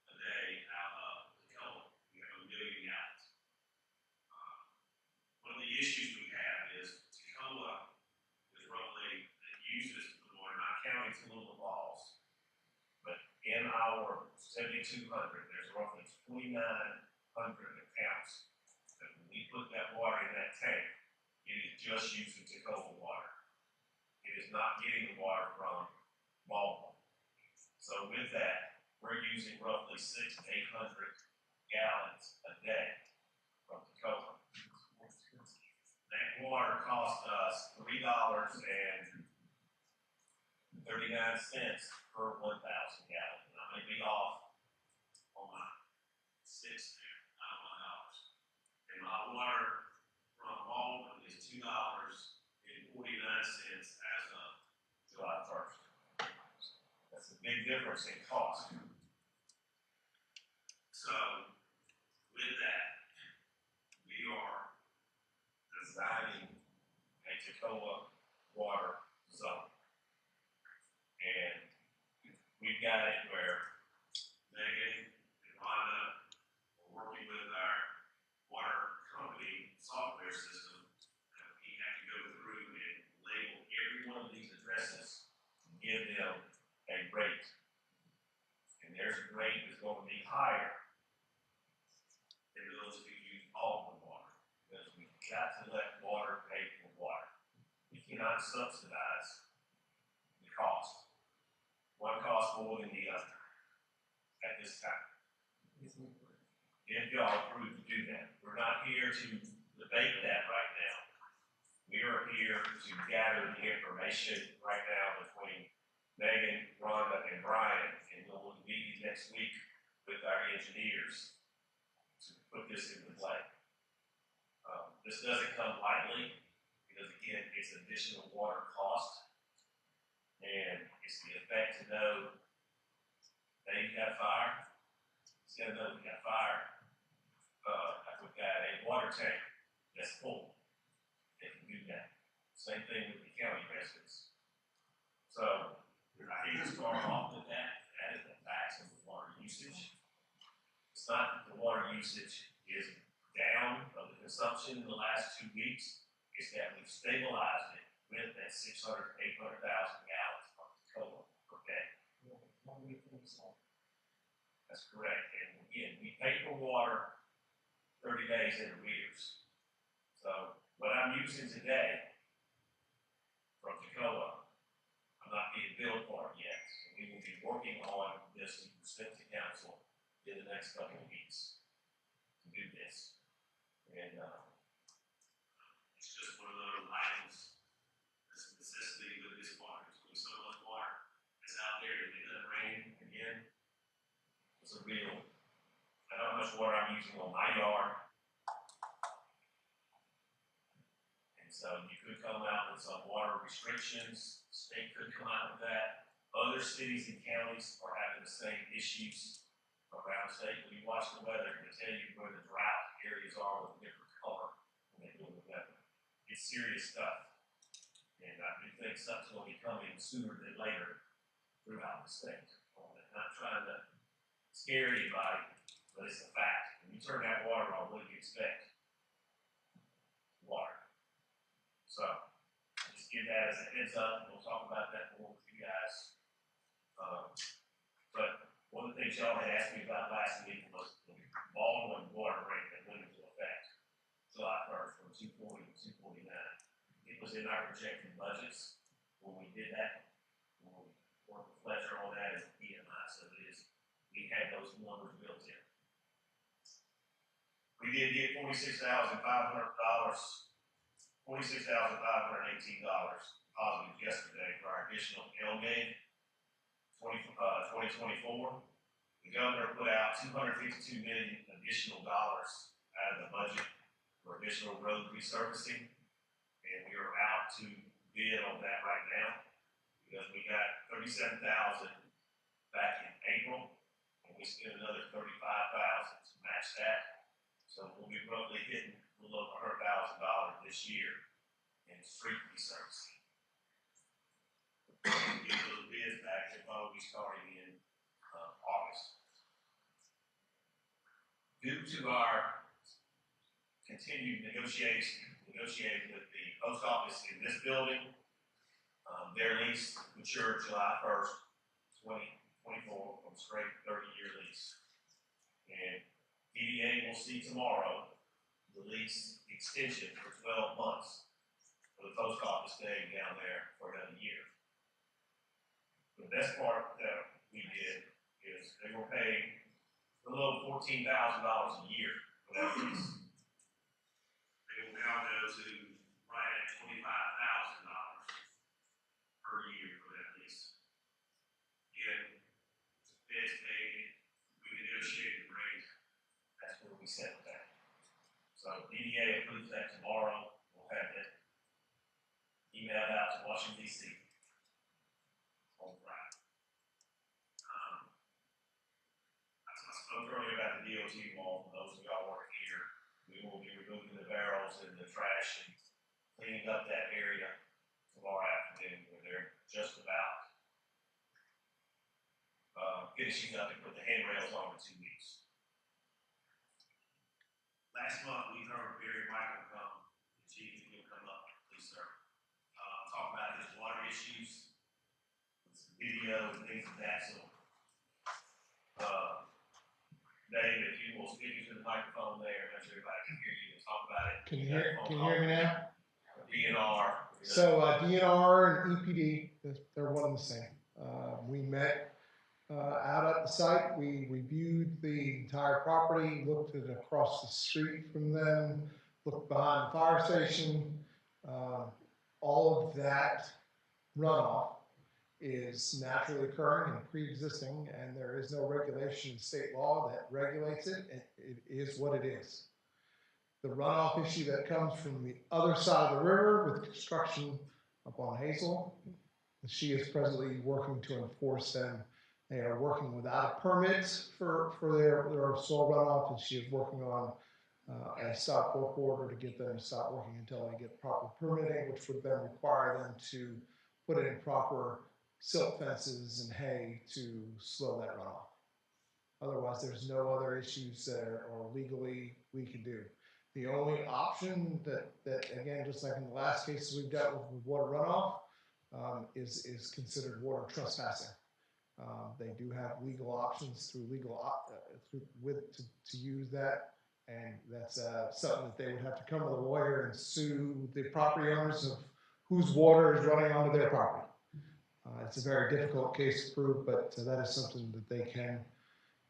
a day out of the Tacoma. We have 1 million gallons. One of the issues we have is Tacoma is roughly, it uses the water, not counting Tallulah Falls, but in our 7,200, there's roughly 2,900 accounts. And when we put that water in that tank, it is just using Tacoma water. It is not getting the water from Baldwin. So with that, we're using roughly 600 to 800 gallons a day from Tacoma. That water cost us $3.39 per 1,000 gallons. And I may be off on my 6 there, not $1.
big difference in cost. So with that, we are designing a Tacoma water zone. And we've got it where Megan and Rhonda are working with our water company software system. We have to go through and label every one of these addresses and give them a rate. And their rate is going to be higher than those who use all the water. Because we've got to let water pay for water. We cannot subsidize the cost. One costs more than the other at this time. If y'all approve to do that, we're not here to debate that right now. We are here to gather the information right now between Megan, Rhonda, and Brian, and we'll meet next week with our engineers to put this into play. This doesn't come lightly because, again, it's additional water cost, and it's the effect to know that you got fire. It's gonna know we got fire. We've got a water tank that's full. They can do that. Same thing with the county residents. So I hate to start off with that. That is the facts of the water usage. It's not that the water usage is down of the consumption in the last 2 weeks. It's that we've stabilized it with that 600, 800,000 gallons of Tacoma per day. That's correct. And again, we pay for water 30 days in arrears. So what I'm using today from Tacoma, I'm not being billed for it yet. So we will be working on this to present to council in the next couple of weeks to do this. And it's just one of those items that's a necessity with this water. There's only so much water that's out there. If it doesn't rain again, it's a real. I know how much water I'm using on my yard. And so you could come out with some water restrictions. The state could come out with that. Other cities and counties are having the same issues around the state. When you watch the weather, it can tell you where the drought areas are with a different color when they do the weather. It's serious stuff. And I do think something's going to be coming sooner than later throughout the state. I'm not trying to scare anybody, but it's a fact. When you turn that water on, what do you expect? Water. So, just give that as a heads up. We'll talk about that more with you guys. But one of the things y'all had asked me about last week was the Baldwin water rate that went into effect July 1st from 240 to 249. It was in our projected budgets when we did that. When we worked with Fletcher on that as a PMI, so it is. We had those numbers built in. We did get $46,518 positive yesterday for our additional LGAID 2024. The governor put out $252 million additional dollars out of the budget for additional road resurfacing, and we are out to bid on that right now because we got $37,000 back in April. We spent another $35,000 to match that. So we'll be roughly hitting a little over $100,000 this year in street resurfacing. We'll get those bids back and probably starting in August. Due to our continued negotiating with the post office in this building, their lease matured July 1st, 2024, from straight 30-year lease. And DDA will see tomorrow the lease extension for 12 months for the post office staying down there for another year. The best part that we did is they were paying a little $14,000 a year for that lease. They will now go to right at $25,000 per year for that lease. Again, bids paid, we negotiated the rate, that's where we set that. So DDA approves that tomorrow. We'll have it emailed out to Washington, D.C. on Friday. DOT wall, for those of y'all who weren't here, we will be removing the barrels and the trash and cleaning up that area tomorrow afternoon, where they're just about finishing up and put the handrails on in 2 weeks. Last month, we heard Barry Michael come, the chief, if he'll come up, please, sir. Talk about his water issues, some video and things of that sort. Dave, if you will speak into the microphone there, make sure everybody can hear you and talk about it.
Can you hear me now?
DNR.
So DNR and EPD, they're one and the same. We met out at the site. We reviewed the entire property, looked at across the street from them, looked behind the fire station. All of that runoff is naturally occurring and pre-existing, and there is no regulation in state law that regulates it. It is what it is. The runoff issue that comes from the other side of the river with construction up on Hazel, she is presently working to enforce them. They are working without a permit for their soil runoff, and she is working on a stop work order to get them to stop working until they get proper permitting, which would then require them to put in proper silt fences and hay to slow that runoff. Otherwise, there's no other issues that or legally we can do. The only option that again, just like in the last cases we've dealt with water runoff, is considered water trespassing. They do have legal options through to use that, and that's something that they would have to come with a lawyer and sue the property owners of whose water is running onto their property. It's a very difficult case to prove, but that is something that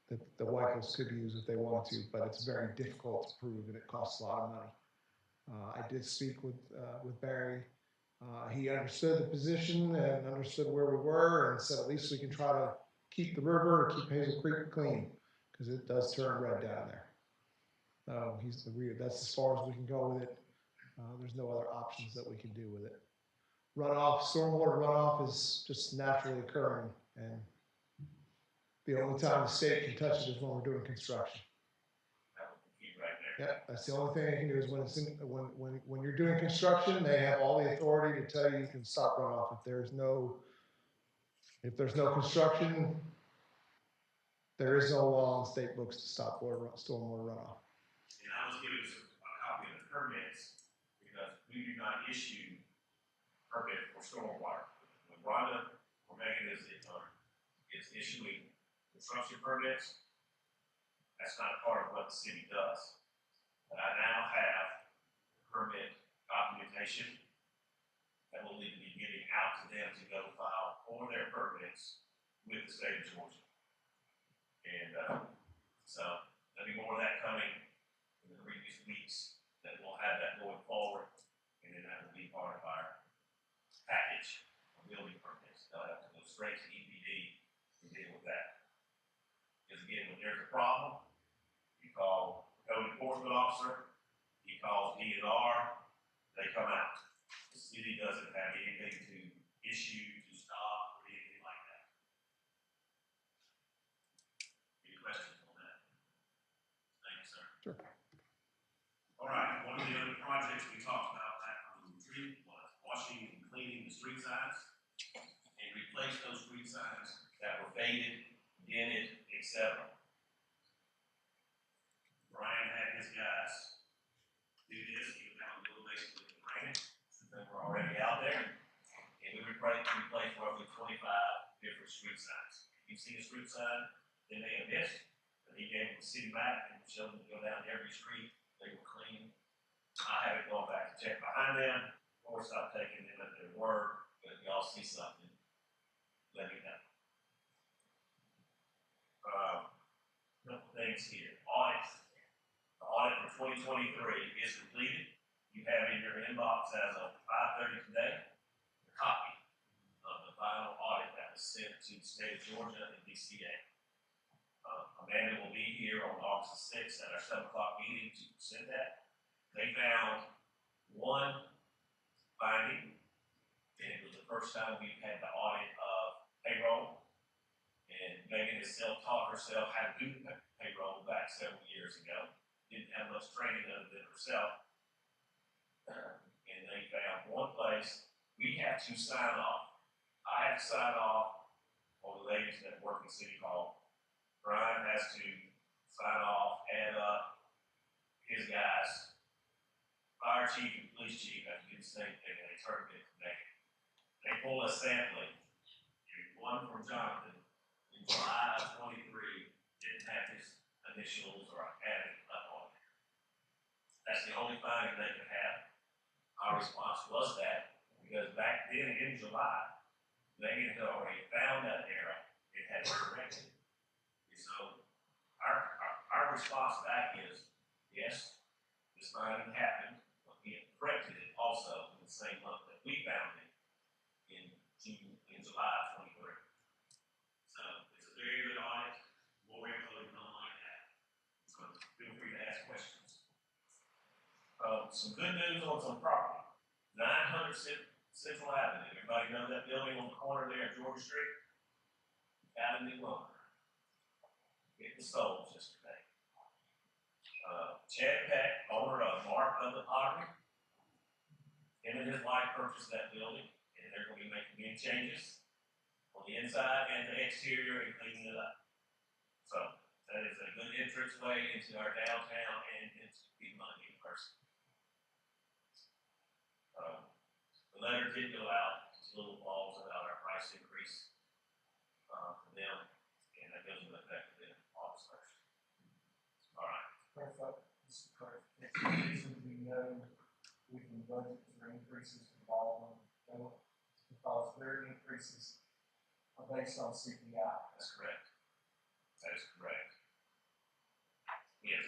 that the Weichels could use if they want to, but it's very difficult to prove, and it costs a lot of money. I did speak with Barry. He understood the position and understood where we were, and said at least we can try to keep the river or keep Hazel Creek clean, because it does turn red down there. That's as far as we can go with it. There's no other options that we can do with it. Runoff, stormwater runoff is just naturally occurring, and the only time the state can touch it is when we're doing construction. Yeah, that's the only thing they can do is when it's when you're doing construction, they have all the authority to tell you can stop runoff. If there's no construction, there is no law in state books to stop stormwater runoff.
And I was given a copy of the permits because we do not issue permit for stormwater. When Rhonda or Megan is issuing construction permits, that's not part of what the city does. But I now have permit documentation that will need to be getting out to them to go file for their permits with the state of Georgia. And so there'll be more of that coming in the previous weeks, that we'll have that going forward, and then that will be part of our package of building permits. They'll have to go straight to EPD and deal with that. Because again, when there's a problem, you call the code enforcement officer, he calls DNR, they come out. The city doesn't have anything to issue, to stop, or anything like that. Any questions on that? Thank you, sir.
Sure.
All right, one of the other projects we talked about back on the retreat was washing and cleaning the street signs and replace those street signs that were faded, dented, etc. Brian had his guys do this. He was out in the basically in the rain, since they were already out there, and we replaced roughly 25 different street signs. If you've seen a street sign, then they have missed, but he gave them the city map and showed them to go down every street. They were clean. I haven't gone back to check behind them, or stop taking them at their word, but if y'all see something, let me know. Couple things here. Audit. The audit for 2023 is completed. You have in your inbox as of 5:30 today a copy of the final audit that was sent to the state of Georgia and DCA. Amanda will be here on August 6th at our 7 o'clock meeting to present that. They found one finding, and it was the first time we've had the audit of payroll, And Megan has self-taught herself how to do payroll back several years ago. Didn't have much training other than herself. And they found one place we have to sign off. I have to sign off on the ladies that work in City Hall. Brian has to sign off, add up his guys. Fire chief and police chief have to do the same thing, and they turn it today. They pull a sampling. One from Jonathan in July of 23 didn't have his initials or added up on there. That's the only finding they could have. Our response was that because back then in July, Megan had already found that error. It had been corrected. And so our response back is, yes, this finding happened, but we had corrected it also in the same month that we found it in July of 23. So it's a very good audit. More info than like that. So feel free to ask questions. Some good news on some property. 900 Central Avenue. Everybody know that building on the corner there at Georgia Street? Avenue Lumber. It was sold yesterday. Chad Peck, owner of Mark of the Pottery, him and his wife purchased that building, and they're going to be making any changes on the inside and the exterior and cleaning it up. So that is a good entrance way into our downtown and into the money in person. The letter did go out to Little Falls about our price increase for them, and that goes into effect in August 1st. All right.
Clarify, just clarification, we know we can budget for increases for all of them, because their increases are based on CPI.
That's correct. That is correct. Yes,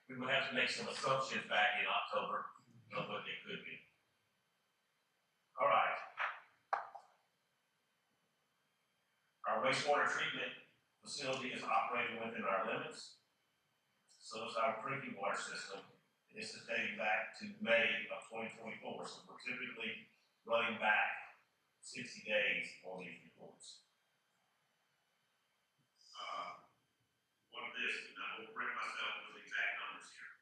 we would have to make some assumptions back in October of what they could be. All right. Our wastewater treatment facility is operating within our limits. So is our drinking water system. This is dating back to May of 2024. So we're typically running back 60 days on these reports. One of this, and I will bring myself with exact numbers here.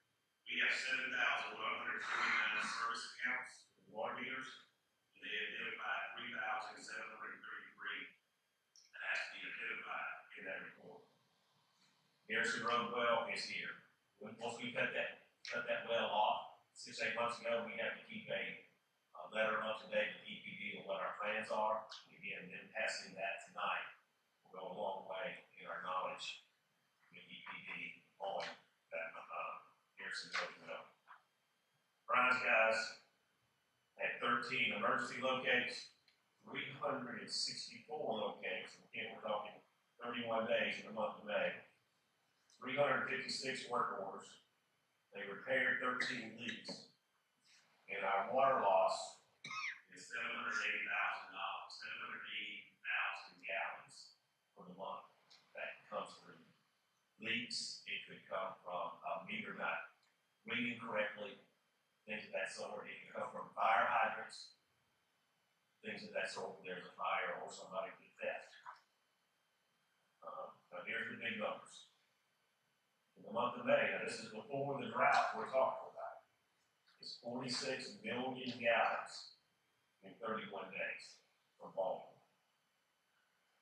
We have 7,149 service accounts, water meters, and they identified 3,733 that has to be identified in that report. Garrison Road well is here. Once we cut that well off 6-8 months ago, we have to keep a letter up to date with EPD on what our plans are. Again, then passing that tonight will go a long way in our knowledge with EPD on that Garrison Road well. Brian's guys had 13 emergency locates, 364 locates. Again, we're talking 31 days in the month of May. 356 work orders. They repaired 13 leaks. And our water loss is $780,000, 780,000 gallons for the month. That comes from leaks. It could come from a meter not reading correctly, things of that sort. It could come from fire hydrants, things of that sort when there's a fire or somebody did theft. Now here's the big numbers. In the month of May, now this is before the drought we're talking about, it's 46 million gallons in 31 days from Baltimore.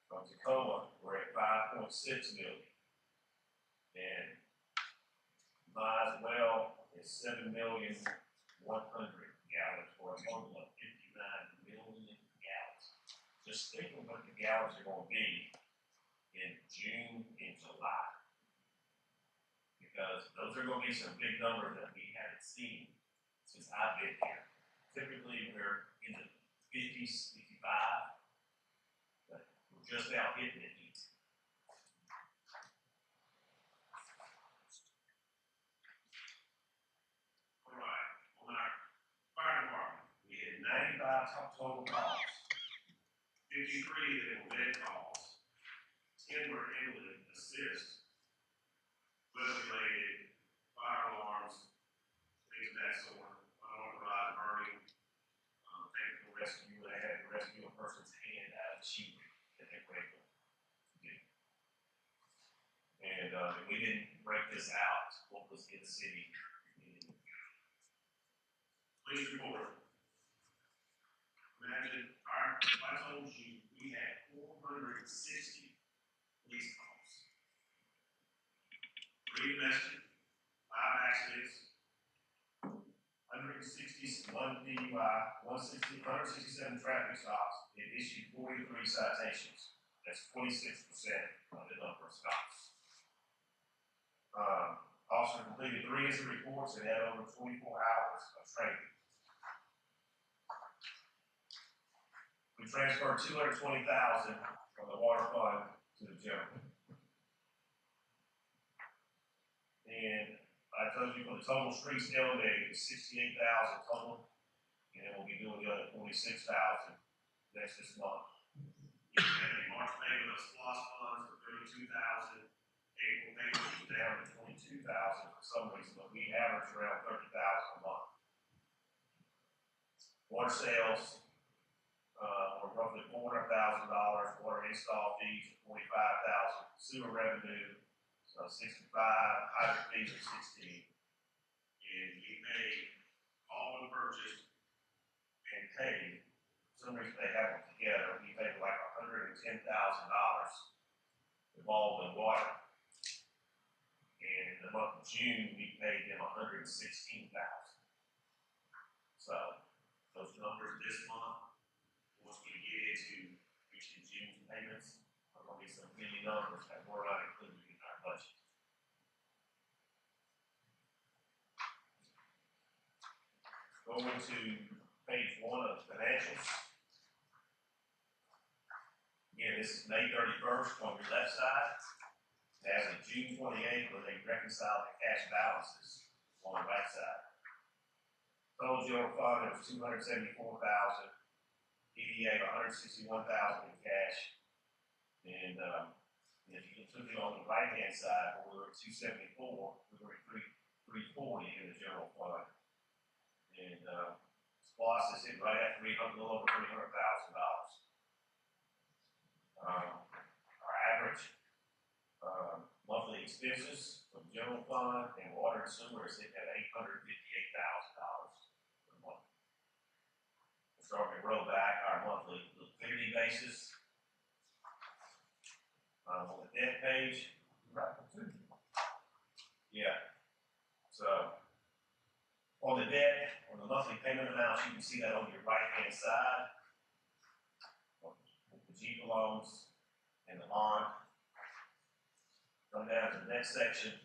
From Tacoma, we're at 5.6 million. And Mize well is 7,100,000 gallons for a total of 59 million gallons. Just think of what the gallons are going to be in June and July. Because those are going to be some big numbers that we haven't seen since I've been here. Typically, we're in the 50s, 55, but we're just now hitting the heat. All right, on our fire department, we had 95 total calls, 53 that were med calls, 10 were ambulance assist, weather-related, fire alarms, things of that sort, unauthorized burning, technical rescue, they had to rescue a person's hand out of the sheet that they were able to do. if we didn't break this out, what was in the city? Police report. Imagine, I told you, we had 460 police calls. 3 domestic, 5 accidents, 161 DUI, 167 traffic stops, and issued 43 citations. That's 26% of the number of stops. Officer completed 3 incident reports and had over 24 hours of training. We transferred $220,000 from the water fund to the general. And I told you for the total streets elevated, $68,000 total, and we'll be doing the other $46,000 next this month. You had a March payment of SPOS funds of $32,000. April payment was down to $22,000 for some reason, but we average around $30,000 a month. Water sales were roughly $400,000. Water install fees $45,000. Sewer revenue 65. Hydrant fees are 16. And we paid all the purchase and paid. For some reason they have them together. We paid like $110,000 involved in water. And in the month of June, we paid them $116,000. So those numbers this month, once we get into reaching June payments, are going to be some really numbers that we're not including in our budget. Going to page 1 of financials. Again, this is May 31st on your left side. As of June 28th, when they reconciled the cash balances on the right side. Total general fund, it was $274,000. EDA, $161,000 in cash. And if you took it on the right-hand side, where we were at 274, we were at 340 in the general fund. And SPOS is sitting right at a little over $300,000. Our average monthly expenses from general fund and water and sewer is sitting at $858,000 per month. We're starting to roll back our monthly liquidity basis. On the debt page, yeah. So on the debt, on the monthly payment amounts, you can see that on your right-hand side. With the Jeep loans and the bond. Come down to the next section,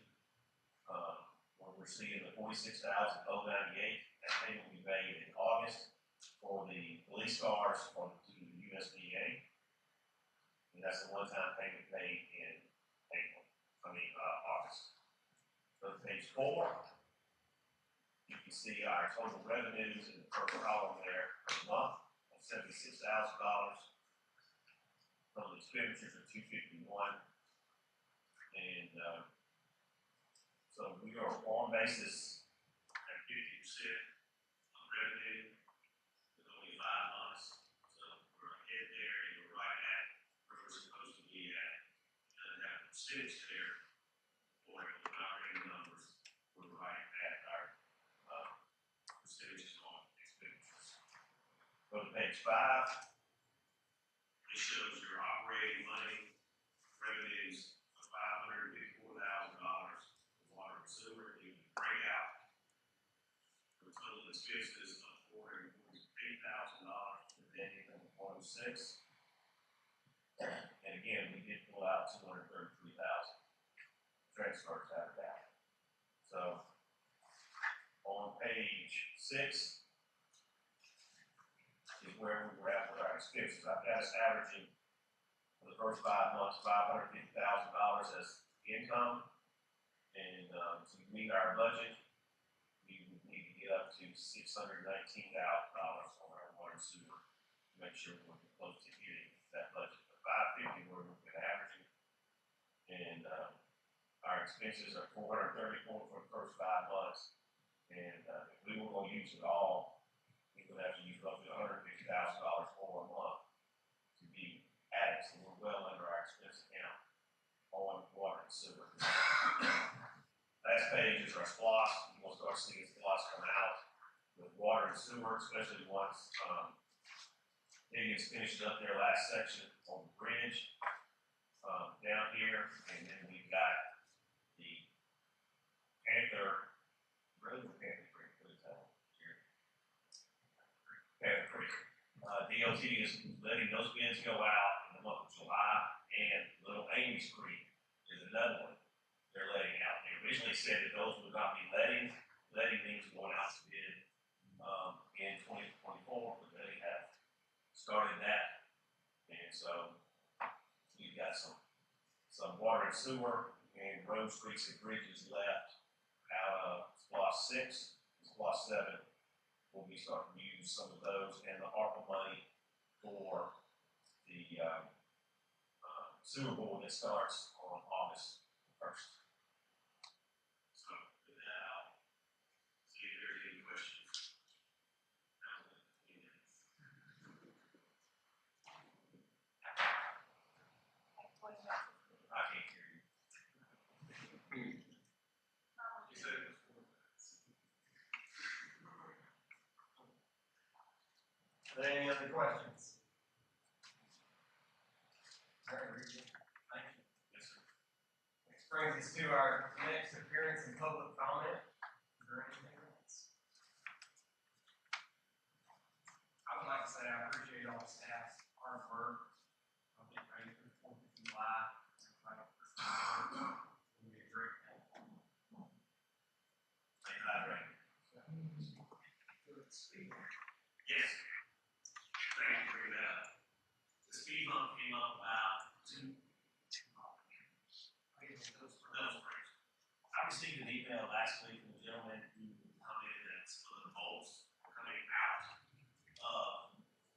where we're seeing the $46,098. That payment will be made in August for the police cars to the USDA. And that's the one-time payment paid in August. So page 4, you can see our total revenues in the first column there per month of $76,000. Total expenditures are $251,000. And so we are on basis at 50% of revenue with only 5 months. So we're ahead there and we're right at where we're supposed to be at. And that percentage there, for the operating numbers, we're right at our percentages on expenditures. Go to page 5. This shows your operating money revenues. $554,000 for water and sewer. You can break out the total expenses of $448,000 for debt income of $106. And again, we did pull out $233,000 transfers out of that. So on page 6 is where we were at with our expenses. I've got us averaging for the first 5 months, $550,000 as income, and to meet our budget, we would need to get up to $619,000 on our water and sewer to make sure we're close to hitting that budget. But $550,000 we're looking at averaging, and our expenses are $434,000 for the first 5 months, and if we were going to use it all, we would have to use roughly $150,000 more a month to be added, so we're well under our expense account on water and sewer. page is our SPOS. You will start seeing SPOS come out with water and sewer, especially once, Higgins finished up their last section on the bridge, down here, and then we've got the Panther Road, Panther Creek, what is that here? Panther Creek. DOT is letting those bids go out in the month of July, and Little Amy's Creek is another one they're letting out. They originally said that those would not be letting things going out to bid, in 2024, but they have started that. And so we've got some water and sewer and road, streets, and bridges left out of SPOS 6, SPOS 7. We'll be starting to use some of those and the ARPA money for the sewer board that starts on August 1st. So with that, I'll see if there's any questions. I can't hear you. You said it was 4 minutes.
Are there any other questions? All right, Richard. Thank you.
Yes, sir.
Which brings us to our next appearance in public comment. Is there anything else? I would like to say I appreciate all the staff's hard work. I'll get ready for the 4th of July. It's gonna be a great day.
Stay hydrated. Yes. Thank you for bringing that up. The speed bump came up about two I received an email last week from a gentleman who commented that some of the bolts were coming out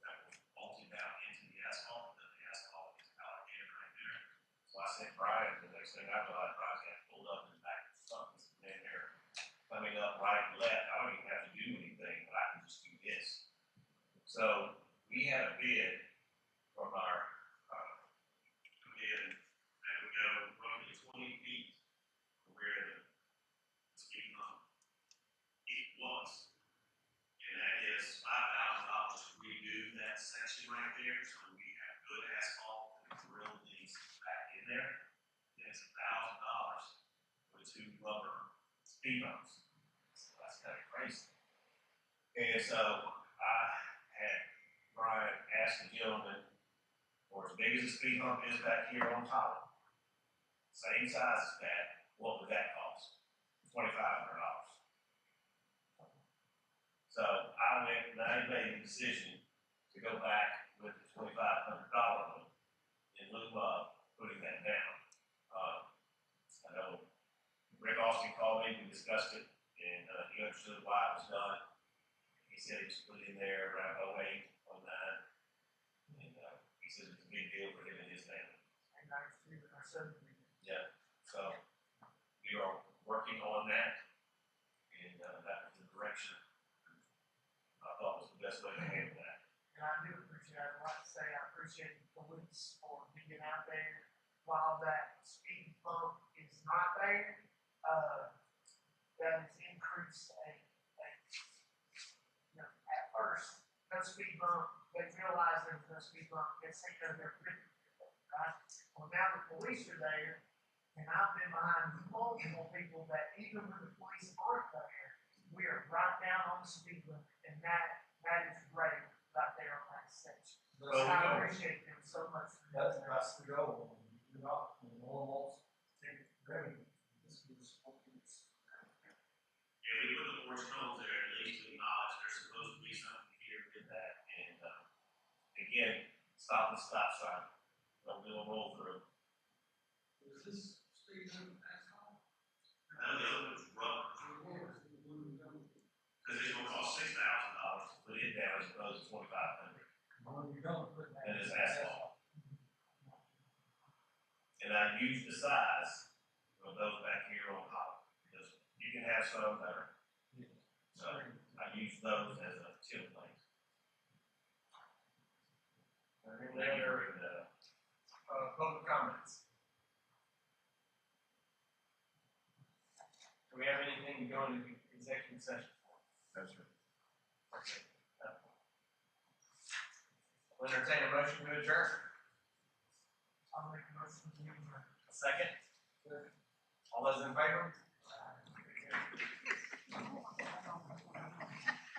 that were bolted down into the asphalt, that the asphalt is out again right there. So I sent Brian, the next thing I realized, Brian's got pulled up in the back of something's in there, coming up right and left. I don't even have to do anything, but I can just do this. So we had a bid from our bid that would go roughly 20 feet from where the speed bump it was. And that is $5,000 to redo that section right there. So we have good asphalt and drill these back in there. And it's $1,000 for 2 rubber speed bumps. So that's kind of crazy. And so I had Brian ask the gentleman, for as big as the speed bump is back here on top, same size as that, what would that cost? $2,500. So I went and I made the decision to go back with the $2,500 one in lieu of putting that down. I know Rick Austin called me, we discussed it, and he understood why it was done. He said it was put in there around 08, 09, and he said it's a big deal for him and his family. Yeah, so we are working on that, and that was the direction I thought was the best way to handle that.
And I do appreciate, I'd like to say, I appreciate the police for being out there while that speed bump is not there. That has increased at first, no speed bump, they realized there was no speed bump, they say they're right? Well, now the police are there, and I've been behind multiple people that even when the police aren't there, we are right down on the speed limit, and that is great right there on that section.
Well,
And I appreciate them so much.
That's the goal. You're not normal. Ready. This is
Yeah, we put the orange cones there at least to acknowledge there's supposed to be something here with that. And again, stop the stop sign. Don't roll through.
Is this speed limit asphalt?
No, the other one's rubber. Because it's gonna cost $6,000 to put it down as opposed to $2,500. And it's asphalt. And I use the size of those back here on top because you can have some that are. So I use those as a template. Thank you for bringing that up.
public comments. Do we have anything to go into executive session for?
No, sir.
Okay. We'll entertain a motion to adjourn.
I'll make a motion to adjourn.
A second? All those in favor?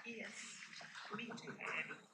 Yes, me too, Abby.